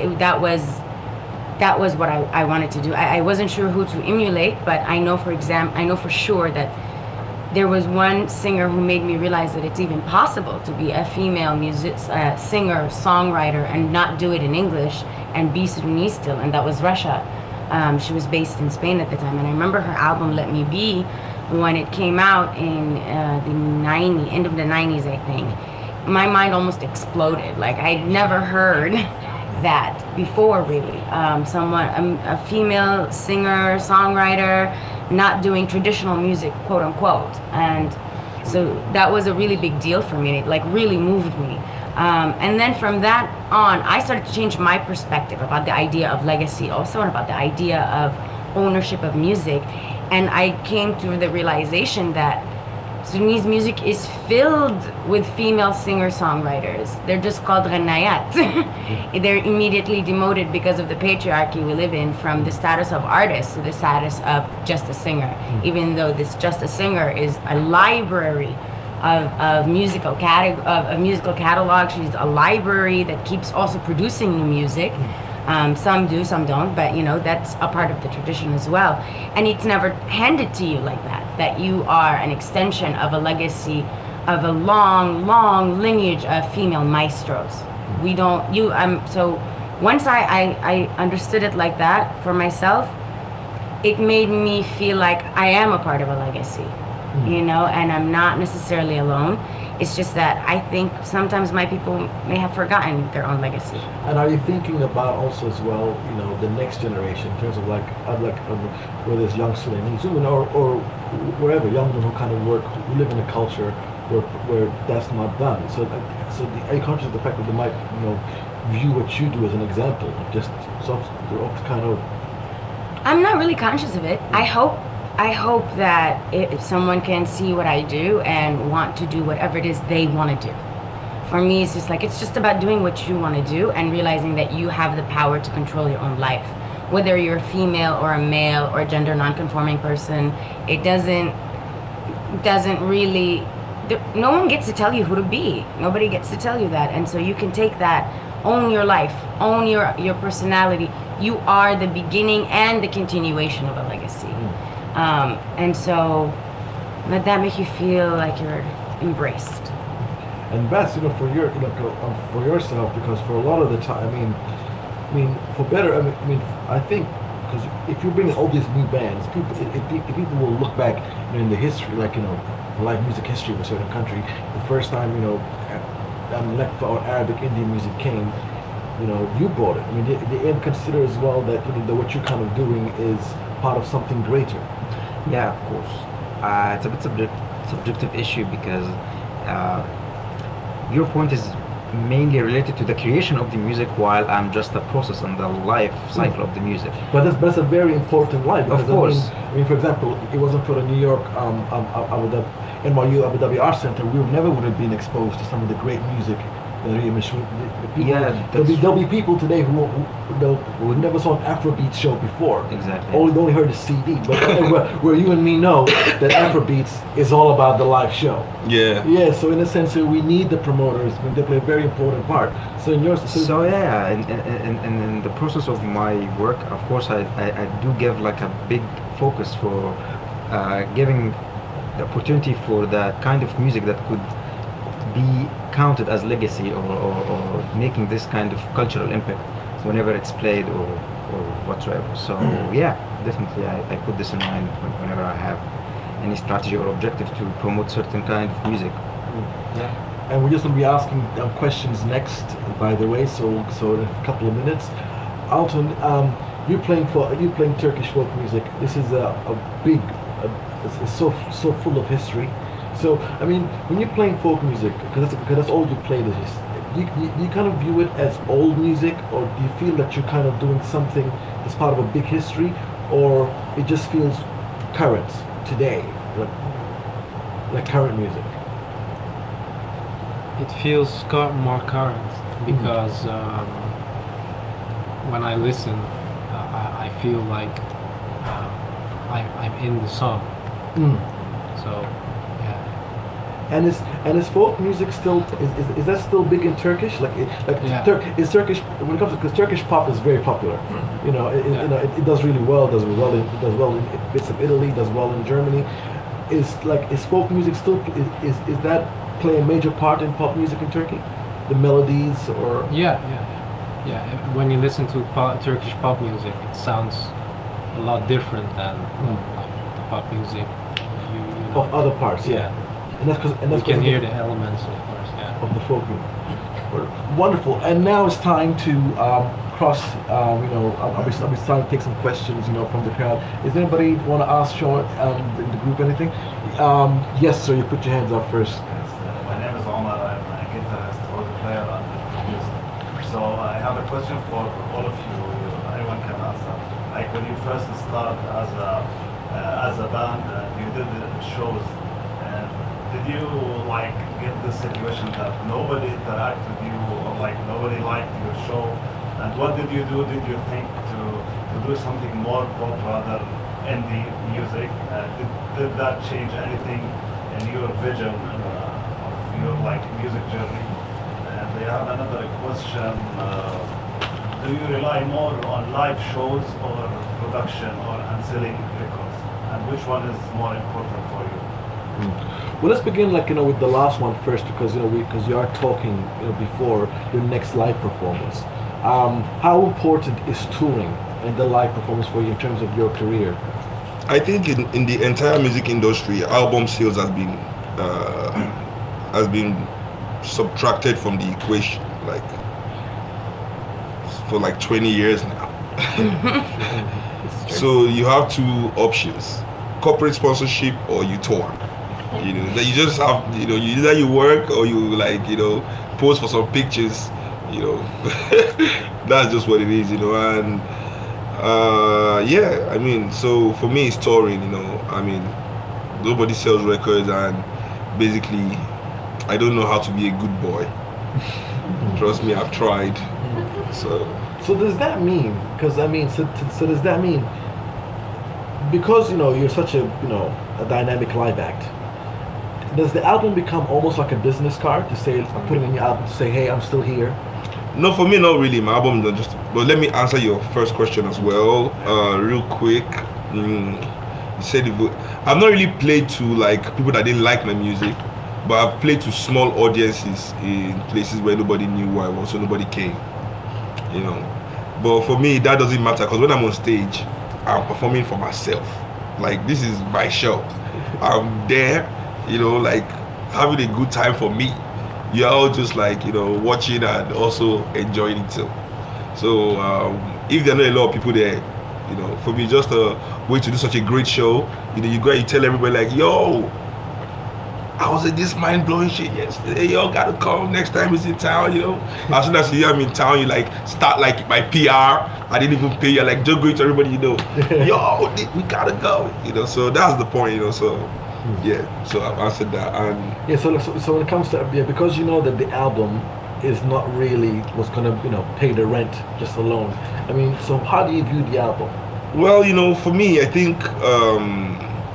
That was what I wanted to do. I wasn't sure who to emulate, but I know for sure that there was one singer who made me realize that it's even possible to be a female singer, songwriter, and not do it in English and be Sudanese still, and that was Russia. She was based in Spain at the time, and I remember her album Let Me Be, when it came out in the end of the 90s, I think. My mind almost exploded. Like, I'd never heard that before, really. A female singer, songwriter, not doing traditional music, quote unquote. And so that was a really big deal for me. It like really moved me. And then from that on, I started to change my perspective about the idea of legacy, also, and about the idea of ownership of music. And I came to the realization that Sudanese music is filled with female singer-songwriters. They're just called ghanayat. They're immediately demoted because of the patriarchy we live in, from the status of artist to the status of just a singer. Even though this just a singer is a library of musical catalog. She's a library that keeps also producing new music. Some do, some don't, but you know, that's a part of the tradition as well. And it's never handed to you like that you are an extension of a legacy of a long lineage of female maestros. So once I understood it like that for myself, it made me feel like I am a part of a legacy, you know, and I'm not necessarily alone. It's just that I think sometimes my people may have forgotten their own legacy. And are you thinking about also as well, the next generation in terms of whether it's young Sudanese women or wherever, young women who kind of who live in a culture where that's not done. So are you conscious of the fact that they might, view what you do as an example, just so kind of? I'm not really conscious of it. I hope that if someone can see what I do and want to do whatever it is they want to do. For me, it's just about doing what you want to do and realizing that you have the power to control your own life. Whether you're a female or a male or a gender non-conforming person, it doesn't really, no one gets to tell you who to be. Nobody gets to tell you that. And so you can take that, own your life, own your personality. You are the beginning and the continuation of a legacy. And so let that make you feel like you're embraced. And Beth, for yourself, because for a lot of the time, I mean, for better, I think, because if you bring in all these new bands, people will look back in the history, live music history of a certain country. The first time, or Arabic Indian music came, you brought it. I mean, they consider as well that what you're kind of doing is part of something greater. Yeah, of course. It's a bit subjective issue because your point is mainly related to the creation of the music, while I'm just a process and the life cycle of the music. But that's a very important life. Of course. I mean, for example, it wasn't for the New York NYU Abu Dhabi Art Center, we never would have been exposed to some of the great music. There'll be people today who never saw an Afrobeat show before. Exactly. Only heard the CD. But where you and me know that Afrobeats is all about the live show. Yeah. Yeah. So in a sense, we need the promoters. They play a very important part. So in yours. So yeah, in the process of my work, of course, I do give a big focus for giving the opportunity for that kind of music that could be counted as legacy or making this kind of cultural impact whenever it's played or whatsoever. So yeah, definitely I put this in mind whenever I have any strategy or objective to promote certain kind of music. Yeah. And we're just going to be asking questions next, by the way, so in a couple of minutes. Altin, you're playing Turkish folk music. This is a big, it's so full of history. So, I mean, when you're playing folk music, because that's all you play, do you kind of view it as old music, or do you feel that you're kind of doing something that's part of a big history, or it just feels current, today, like current music? It feels more current because when I listen, I feel like I'm in the song. So. And is folk music still is that still big in Turkish? Is Turkish, when it comes to, because Turkish pop is very popular. It does really well. It does well in bits of Italy. Does well in Germany. Is folk music still is that play a major part in pop music in Turkey? The melodies or yeah. When you listen to Turkish pop music, it sounds a lot different than the pop music of other parts. Yeah. And that's you can hear the elements, of course, of the folk music. Wonderful. And now it's time to cross. I'll be starting to take some questions, from the crowd. Is anybody want to ask Sean, the group, anything? Yes, sir. You put your hands up first. My name is Omar. I'm a guitarist, player, and producer. So I have a question for all of you. Anyone can answer. Like when you first started as a band, you did the shows. Did you get the situation that nobody interacted with you, or nobody liked your show? And what did you do? Did you think to do something more pop rather indie music? Did that change anything in your vision of your music journey? And I have another question. Do you rely more on live shows or production or selling records? And which one is more important for you? Well, let's begin with the last one first, because because you are talking before your next live performance. How important is touring and the live performance for you in terms of your career? I think in the entire music industry, album sales has has been subtracted from the equation, like for like 20 years now. So you have two options: corporate sponsorship or you tour. You know, that you just have, you know, either you work or you like, you know, pose for some pictures. You know, that's just what it is. You know, and yeah, I mean, so for me, it's touring. You know, I mean, nobody sells records, and basically, I don't know how to be a good boy. Trust me, I've tried. So does that mean? Because I mean, so does that mean? Because you know you're such a a dynamic live act. Does the album become almost like a business card to say, I'm putting in your album to say, hey, I'm still here? No, for me, not really. My album is just. But let me answer your first question as well, real quick. You said I've not really played to like people that didn't like my music, but I've played to small audiences in places where nobody knew who I was, so nobody came. You know, but for me that doesn't matter, because when I'm on stage, I'm performing for myself. Like, this is my show. I'm there, you know, like having a good time for me. You're all just like, you know, watching and also enjoying it too. So if there are not a lot of people there, you know, for me, just a way to do such a great show. You know, you go and you tell everybody like, yo, I was in this mind-blowing shit yesterday. Y'all gotta come next time he's in town, you know. As soon as you hear me in town, you like start like my PR. I didn't even pay you, like just going to everybody, you know. Yo, we gotta go, you know. So that's the point, you know. So yeah, so I've answered that. And yeah, so when it comes to because you know that the album is not really what's gonna pay the rent just alone. I mean, so how do you view the album? Well, you know, for me, I think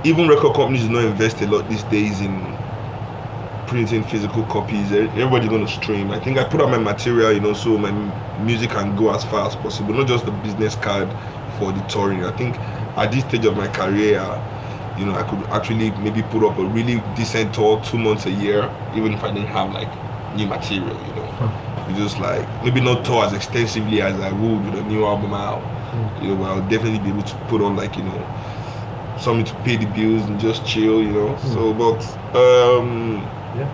even record companies do not invest a lot these days in printing physical copies. Everybody's gonna stream. I think I put out my material, you know, so my music can go as far as possible, not just the business card for the touring. I think at this stage of my career, you know, I could actually maybe put up a really decent tour 2 months a year, even if I didn't have like new material, you know. It's just like maybe not tour as extensively as I would with a new album out, you know, but I'll definitely be able to put on like, you know, something to pay the bills and just chill, you know. So, but yeah,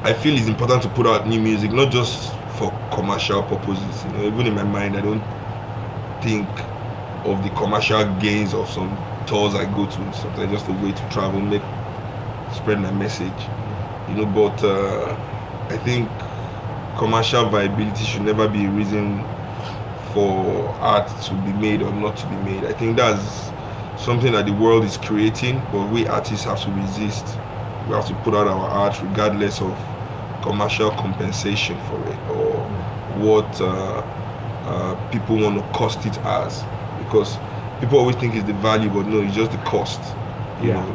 I feel it's important to put out new music, not just for commercial purposes. You know, even in my mind, I don't think of the commercial gains of some tours I go to. Sometimes just a way to travel, spread my message. You know, but I think commercial viability should never be a reason for art to be made or not to be made. I think that's something that the world is creating, but we artists have to resist. We have to put out our art regardless of commercial compensation for it or what people want to cost it as, because people always think it's the value, but no, it's just the cost. You know,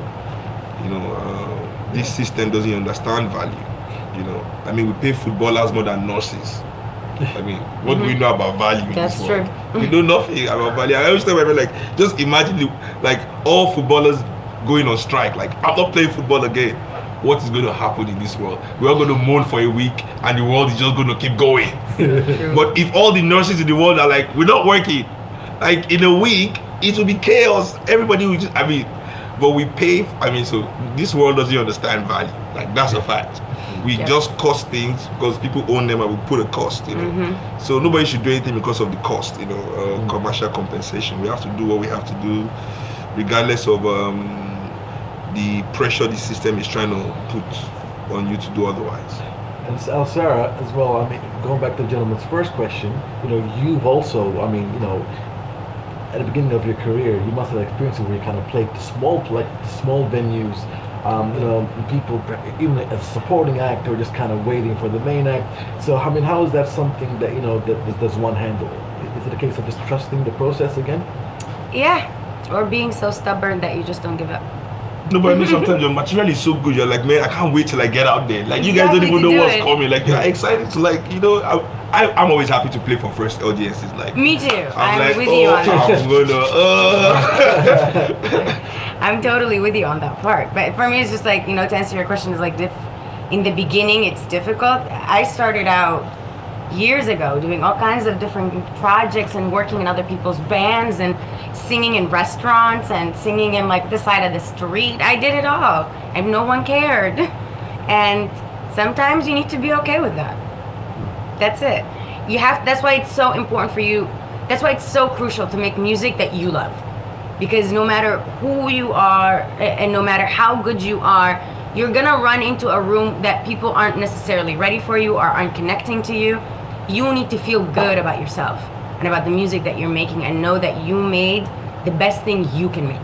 this system doesn't understand value. You know, I mean, we pay footballers more than nurses. I mean, what do we know about value? That's true. We know nothing about value. I always tell my friends, like, just imagine like all footballers going on strike. Like, I'm not playing football again. What is going to happen in this world? We're all going to mourn for a week, and the world is just going to keep going. But if all the nurses in the world are like, we're not working, like in a week, it will be chaos. Everybody will just, I mean, but we pay. I mean, so this world doesn't understand value. Like, that's a fact. We just cost things because people own them and we put a cost, you know. So nobody should do anything because of the cost, you know, commercial compensation. We have to do what we have to do, regardless of the pressure the system is trying to put on you to do otherwise. And Alsarah as well, I mean, going back to the gentleman's first question, you know, you've also, I mean, you know, at the beginning of your career, you must have experienced where you kind of played small venues, you know, people, even as a supporting actor, just kind of waiting for the main act. So, I mean, how is that something that, you know, that does one handle? Is it a case of just trusting the process again? Yeah, or being so stubborn that you just don't give up. No, but I mean, sometimes your material is so good, you're like, man, I can't wait till I get out there. Like, you guys don't even know what's coming. Like, you're excited to, like, you know, I'm always happy to play for first audiences. Like, me too. I'm like, with you on that. I'm totally with you on that part. But for me, it's just like, you know, to answer your question, is like, in the beginning, it's difficult. I started out years ago, doing all kinds of different projects and working in other people's bands and singing in restaurants and singing in like the side of the street. I did it all, and no one cared. And sometimes you need to be okay with that. That's it. That's why it's so important for you. That's why it's so crucial to make music that you love. Because no matter who you are and no matter how good you are, you're gonna run into a room that people aren't necessarily ready for you or aren't connecting to you. You need to feel good about yourself and about the music that you're making and know that you made the best thing you can make.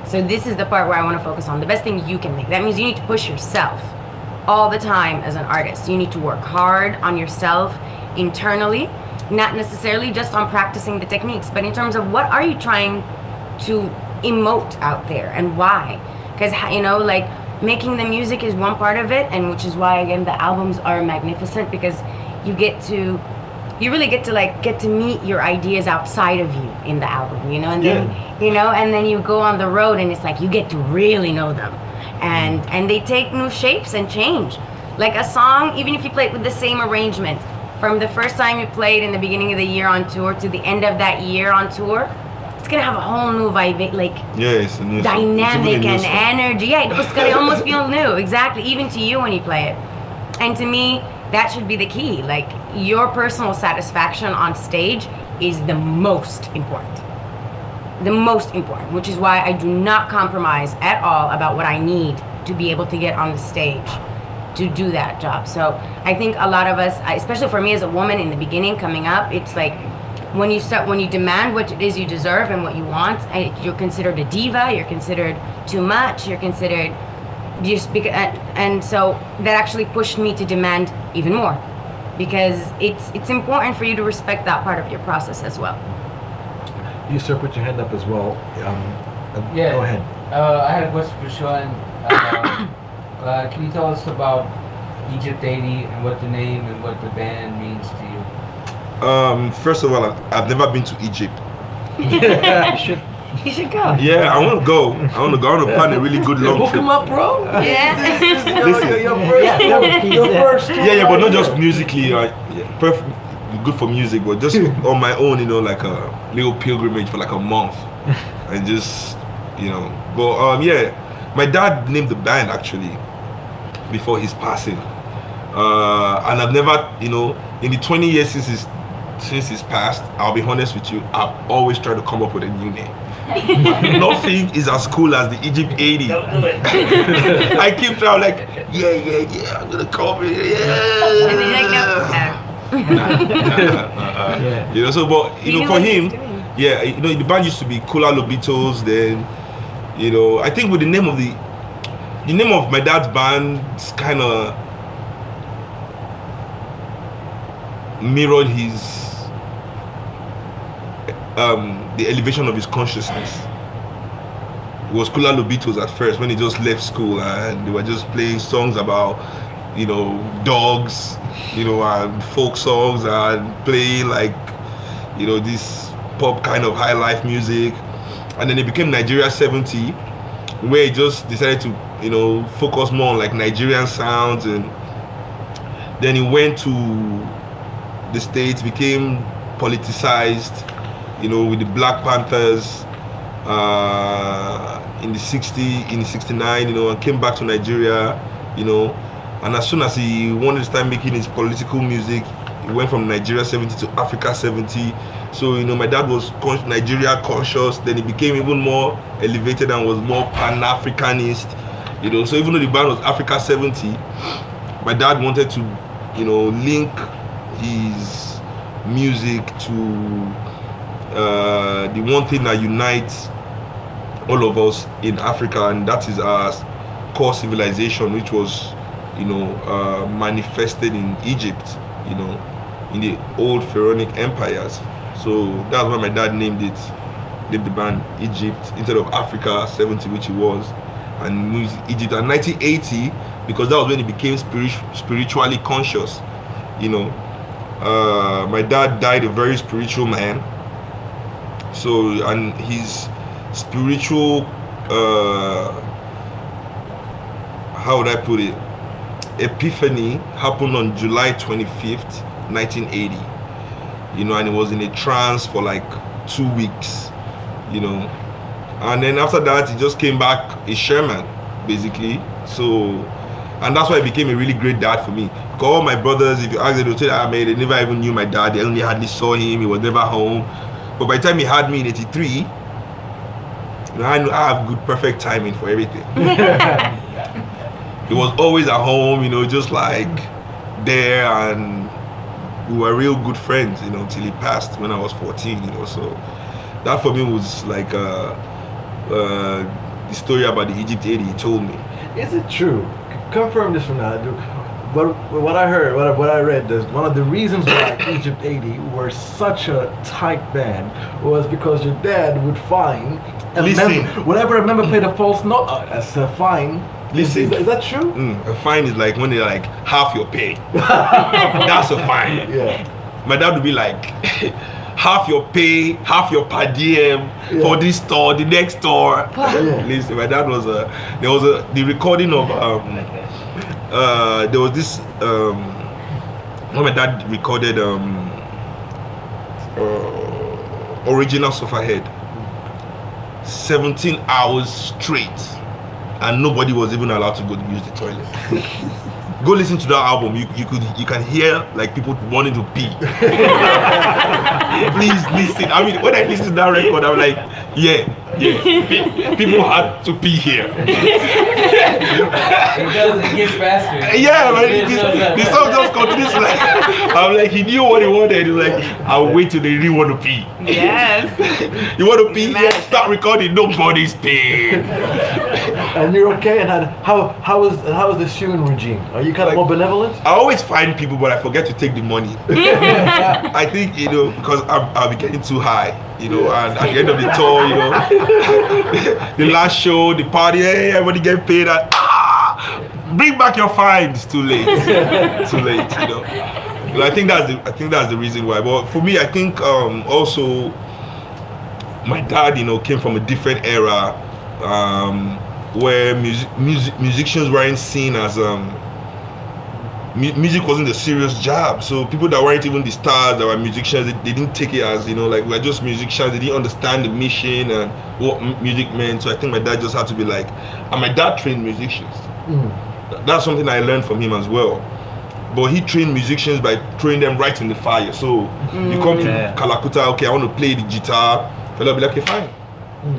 So this is the part where I want to focus on, the best thing you can make. That means you need to push yourself all the time as an artist. You need to work hard on yourself internally, not necessarily just on practicing the techniques, but in terms of what are you trying to emote out there and why? Because, you know, like making the music is one part of it, and which is why, again, the albums are magnificent, because you really get to meet your ideas outside of you in the album, you know, and then and then you go on the road and it's like you get to really know them, and they take new shapes and change. Like a song, even if you play it with the same arrangement, from the first time you played in the beginning of the year on tour to the end of that year on tour, it's gonna have a whole new vibe, like it's a new dynamic it's and energy. Yeah, it's gonna almost feel new, exactly, even to you when you play it. And to me, that should be the key. Like, your personal satisfaction on stage is the most important. The most important, which is why I do not compromise at all about what I need to be able to get on the stage to do that job. So I think a lot of us, especially for me as a woman in the beginning coming up, it's like when you demand what it is you deserve and what you want, you're considered a diva, you're considered too much, you're considered and so that actually pushed me to demand even more, because it's important for you to respect that part of your process as well. You, sir, put your hand up as well. Yeah. Go ahead. I had a question for Sean. Can you tell us about Egypt 80 and what the name and what the band means to you? First of all, I've never been to Egypt. You should go. Yeah, I want to go. I want to plan a really good long Book trip. him up, bro. Yeah. Your first tour. Yeah, but not just musically. Perfect, good for music, but just on my own, you know, like a little pilgrimage for like a month, and just, you know, go. Yeah, my dad named the band actually before his passing, and I've never, you know, in the 20 years since he's passed, I'll be honest with you, I've always tried to come up with a new name. Nothing is as cool as the Egypt 80. Don't do it. I keep trying, like, yeah, I'm gonna call it, And then you're like, no. You know, so, but, you know, for him, yeah, you know, the band used to be Kula Lobitos, then, you know, I think with the name of my dad's band kind of mirrored his the elevation of his consciousness. It was Kula Lobitos at first when he just left school and they were just playing songs about, you know, dogs, you know, and folk songs and playing like, you know, this pop kind of high life music. And then it became Nigeria 70, where he just decided to, you know, focus more on like Nigerian sounds. And then he went to the States, became politicized, you know, with the Black Panthers in the 69, you know, and came back to Nigeria, you know, and as soon as he wanted to start making his political music, he went from Nigeria 70 to Africa 70. So, you know, my dad was Nigeria conscious, then he became even more elevated and was more Pan-Africanist, you know. So even though the band was Africa 70, my dad wanted to, you know, link his music to the one thing that unites all of us in Africa, and that is our core civilization, which was, you know, manifested in Egypt, you know, in the old pharaonic empires. So that's why my dad named the band Egypt instead of Africa 70, which it was, and moved Egypt in 1980 because that was when he became spiritually conscious, you know. My dad died a very spiritual man. So, and his spiritual, how would I put it, epiphany happened on July 25th, 1980. You know, and he was in a trance for like 2 weeks. You know, and then after that he just came back a Sherman, basically. So, and that's why he became a really great dad for me. Because all my brothers, if you ask them, they'll say that they never even knew my dad. They only hardly saw him. He was never home. But by the time he had me in '83, you know, I have good, perfect timing for everything. He was always at home, you know, just like there, and we were real good friends, you know, until he passed when I was 14, you know. So that for me was like the story about the Egypt 80 he told me. Is it true? Confirm this from now. But what I heard, what I read, is one of the reasons why Egypt 80 were such a tight band was because your dad would find whenever a member played a false note as a fine. Listen, is that true? A fine is like when they're like half your pay. That's a fine. Yeah. My dad would be like, half your pay, half your per diem for this store, the next store. Yeah. Listen, my dad was the recording of there was this when my dad recorded original Sofa Head, 17 hours straight, and nobody was even allowed to go to use the toilet. Go listen to that album. You can hear like people wanting to pee. Please listen. I mean, when I listen to that record, I'm like, yeah. People had to pee here. It gets faster. Yeah, man. The song just continues like, I'm like, he knew what he wanted. He's like, I'll wait till they really want to pee. Yes. You want to pee? Yeah, start recording. Nobody's peeing. And you're okay? And how is the Seun regime? Are you kind of more benevolent? I always find people, but I forget to take the money. I think, you know, because I'll be getting too high, you know, and at the end of the tour, you know, the last show, the party, hey, everybody get paid. Bring back your fines. Too late. Too late, you know. But I think that's the reason why. But for me, I think also my dad, you know, came from a different era where musicians weren't seen as music wasn't a serious job. So people that weren't even the stars, that were musicians, they didn't take it as, you know, like we're just musicians. They didn't understand the mission and what music meant. So I think my dad just had to be like, and my dad trained musicians. That's something I learned from him as well. But he trained musicians by throwing them right in the fire. So you come to Kalakuta, okay, I want to play the guitar. Fella be like, okay, fine.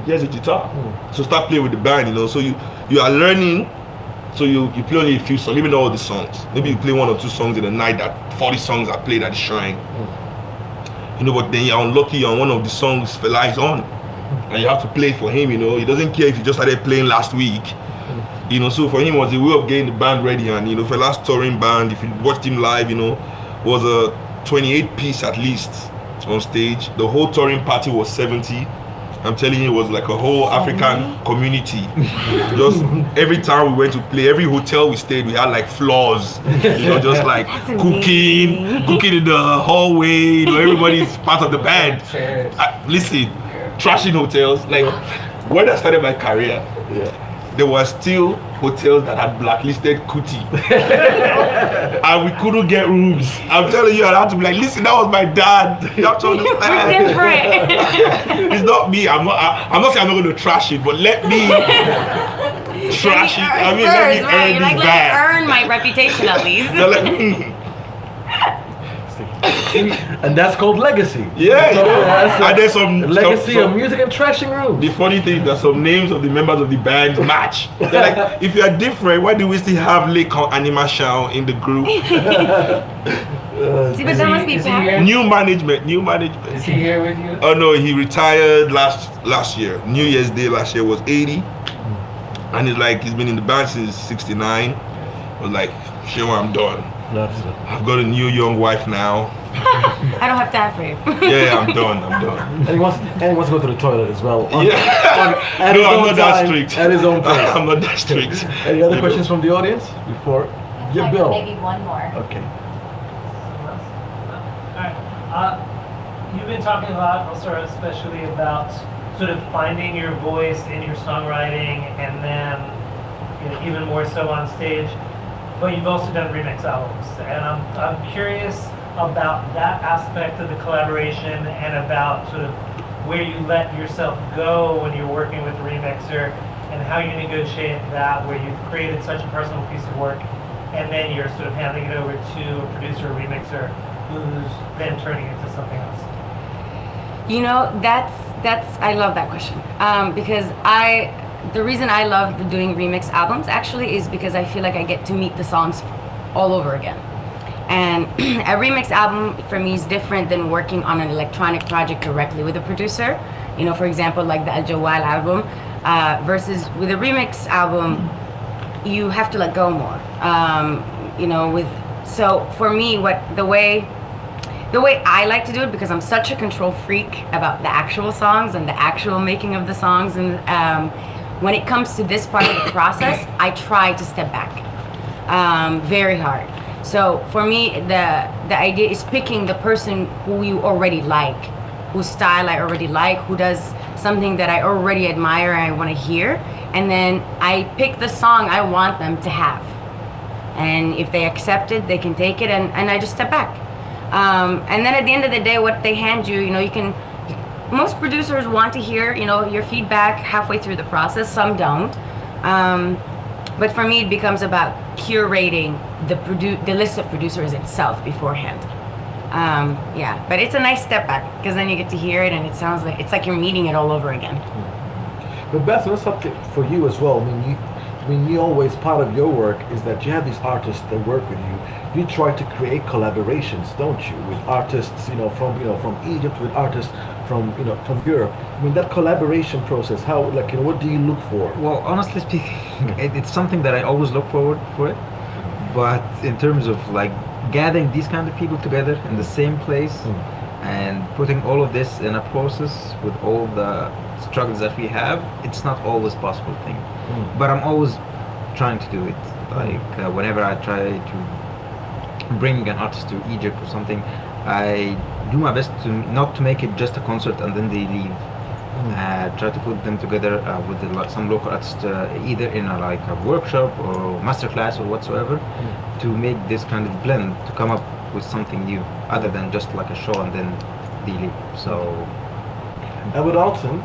Here's a guitar. So start playing with the band, you know. So you are learning. So you play only a few songs, maybe not all the songs. Maybe you play 1 or 2 songs in a night that 40 songs are played at the shrine. You know, but then you're unlucky on one of the songs Fela is on. And you have to play for him, you know. He doesn't care if you just started playing last week. You know, so for him it was a way of getting the band ready. And, you know, Fela's touring band, if you watched him live, you know, was a 28-piece at least on stage. The whole touring party was 70. I'm telling you, it was like a whole African community. Just every time we went to play, every hotel we stayed, we had like floors, you know, just like cooking in the hallway. You know, everybody's part of the band. Listen, trashing hotels. Like when I started my career, there were still hotels that had blacklisted Kuti. And we couldn't get rooms. I'm telling you, I had to be like, listen, that was my dad. You have to understand. It's not me. I'm not saying I'm not going to trash it, but let me trash it. I mean, let me earn this bag. Let me earn my reputation at least. And that's called legacy. Yeah, you know. And there's some legacy of music and trashing rooms. The funny thing is that some names of the members of the band match. They're like, if you are different, why do we still have Lekon Animation in the group? See, but that must be new management. Is he here with you? Oh no, he retired last year. New Year's Day last year was 80, and he's been in the band since 69. I was like, sure, I'm done. I've got a new young wife now. I don't have time for you. Yeah, I'm done. And he wants to go to the toilet as well. I'm not that strict. At his own pace. I'm not that strict. Any other questions from the audience before? Yeah, Bill. Maybe one more. Okay. Alright. You've been talking a lot, also especially about sort of finding your voice in your songwriting, and then even more so on stage. But you've also done remix albums, and I'm curious about that aspect of the collaboration and about sort of where you let yourself go when you're working with a remixer and how you negotiate that, where you've created such a personal piece of work and then you're sort of handing it over to a producer or remixer who's then turning it into something else? You know, that's I love that question, because the reason I love doing remix albums actually is because I feel like I get to meet the songs all over again. And a remix album for me is different than working on an electronic project directly with a producer. You know, for example, like the Al Jawal album, versus with a remix album, you have to let go more. You know, so for me, the way I like to do it, because I'm such a control freak about the actual songs and the actual making of the songs, and when it comes to this part of the process, I try to step back very hard. So for me, the idea is picking the person who you already like, whose style I already like, who does something that I already admire and I want to hear, and then I pick the song I want them to have. And if they accept it, they can take it, and I just step back. And then at the end of the day, what they hand you, you know, most producers want to hear, you know, your feedback halfway through the process, some don't. But for me, it becomes about curating the list of producers itself beforehand. Yeah, but it's a nice step back, because then you get to hear it and it sounds like, it's like you're meeting it all over again. But Beth, what's up for you as well? I mean, you always, part of your work is that you have these artists that work with you. You try to create collaborations, don't you, with artists, from Egypt, with artists from Europe. I mean, that collaboration process, how, what do you look for? Well, honestly speaking, it's something that I always look forward for it. But in terms of gathering these kind of people together in the same place and putting all of this in a process with all the struggles that we have, it's not always possible thing. But I'm always trying to do it. Whenever I try to bring an artist to Egypt or something, I do my best to not to make it just a concert and then they leave. Try to put them together with some local artists, either in a workshop or masterclass or whatsoever, to make this kind of blend, to come up with something new, other than just like a show and then they leave. So, and with Altin,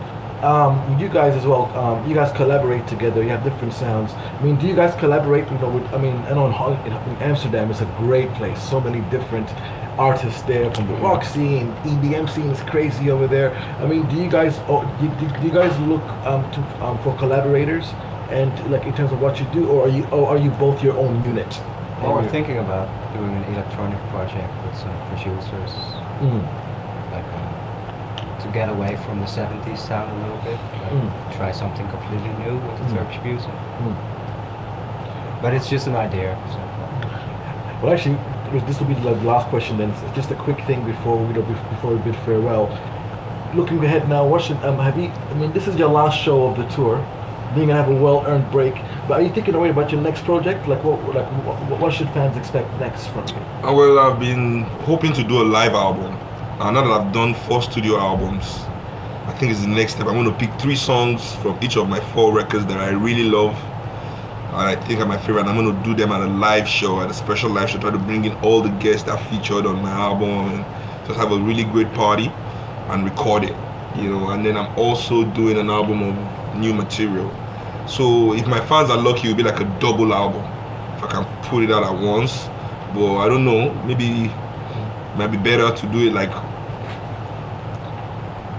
you guys as well, you guys collaborate together, you have different sounds. I mean, do you guys collaborate, I know in Amsterdam is a great place, so many different artists there from the rock scene, EDM scene is crazy over there. I mean, do you guys look for collaborators, and in terms of what you do, or are you both your own unit? Well, we're thinking about doing an electronic project with some producers, to get away from the 70s sound a little bit, try something completely new with the Turkish music. But it's just an idea. So. Well, actually, this will be the last question then. It's just a quick thing before we bid farewell. Looking ahead now, what should this is your last show of the tour. You're gonna have a well-earned break. But are you thinking already about your next project? What should fans expect next from you? Well, I've been hoping to do a live album. Now that I've done 4 studio albums, I think it's the next step. I'm going to pick 3 songs from each of my 4 records that I really love, and I think are my favorite. I'm going to do them at a live show, at a special live show, try to bring in all the guests that featured on my album, and just have a really great party and record it, And then I'm also doing an album of new material. So if my fans are lucky, it'll be like a double album, if I can put it out at once. But I don't know, maybe it might be better to do it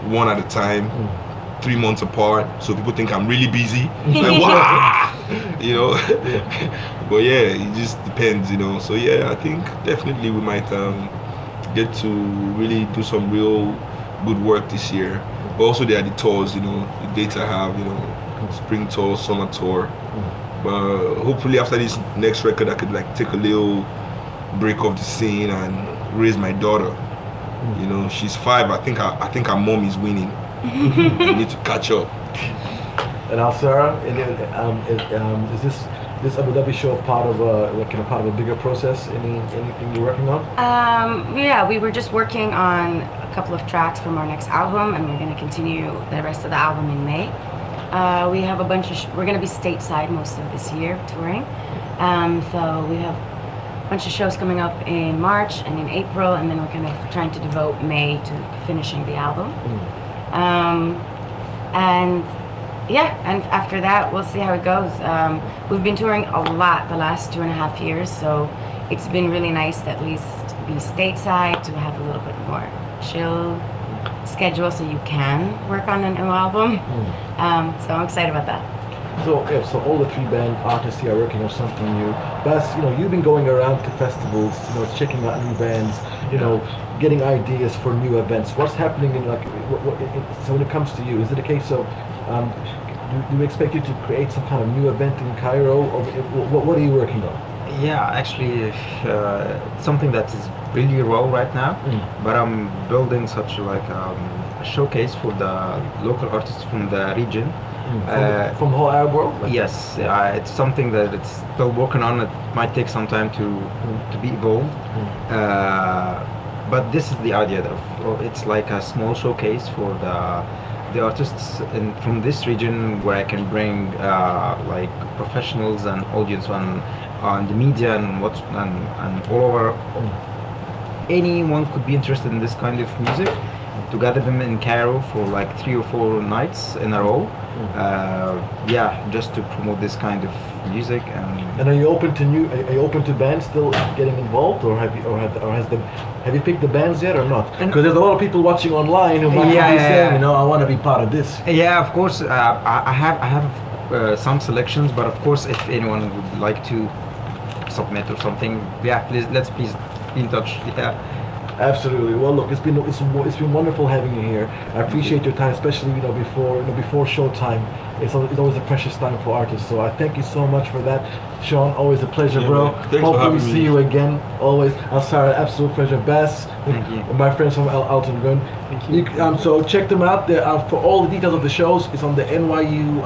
one at a time, 3 months apart, so people think I'm really busy. Wow! But yeah, it just depends, So yeah, I think definitely we might get to really do some real good work this year. But also there are the tours, the dates I have, spring tour, summer tour. But hopefully after this next record, I could take a little break off the scene and raise my daughter. She's 5. I think her mom is winning. I need to catch up. And Alsarah, is this Abu Dhabi show part of part of a bigger process? Anything you're working on? Yeah, we were just working on a couple of tracks from our next album, and we're going to continue the rest of the album in May. We have a bunch of we're going to be stateside most of this year touring, so we have bunch of shows coming up in March and in April, and then we're kind of trying to devote May to finishing the album. And yeah, and after that, we'll see how it goes. We've been touring a lot the last 2.5 years, so it's been really nice to at least be stateside, to have a little bit more chill schedule so you can work on a new album. So I'm excited about that. So yeah, so all the 3 band artists here are working on something new. Bas, you've been going around to festivals, checking out new bands, getting ideas for new events. What's happening in so when it comes to you, is it a case of do we expect you to create some kind of new event in Cairo, or what are you working on? Yeah, actually, something that is really raw right now, but I'm building such a showcase for the local artists from the region. From the whole Arab world? Yes, it's something that it's still working on. It might take some time to be evolved. But this is the idea of it's like a small showcase for the artists from this region, where I can bring like professionals and audience on the media and all over. Anyone could be interested in this kind of music, to gather them in Cairo for like 3 or 4 nights in a row. Just to promote this kind of music. And are you open to bands still getting involved, or have you picked the bands yet or not? Because there's a lot of people watching online who might be saying, I want to be part of this. Yeah, of course. I have some selections, but of course, if anyone would like to submit or something, let's please be in touch. Yeah. Absolutely. Well, look, it's been wonderful having you here. I appreciate your time, especially before showtime. It's always a precious time for artists. So I thank you so much for that, Sean. Always a pleasure, bro. Hopefully we see you again. Always. Alsarah, absolute pleasure. Bas, thank you. My friends from Altin Gün. Thank you. So check them out. For all the details of the shows, it's on the NYU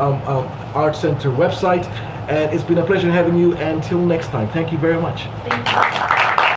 Art Center website. And it's been a pleasure having you. Until next time, thank you very much. Thank you.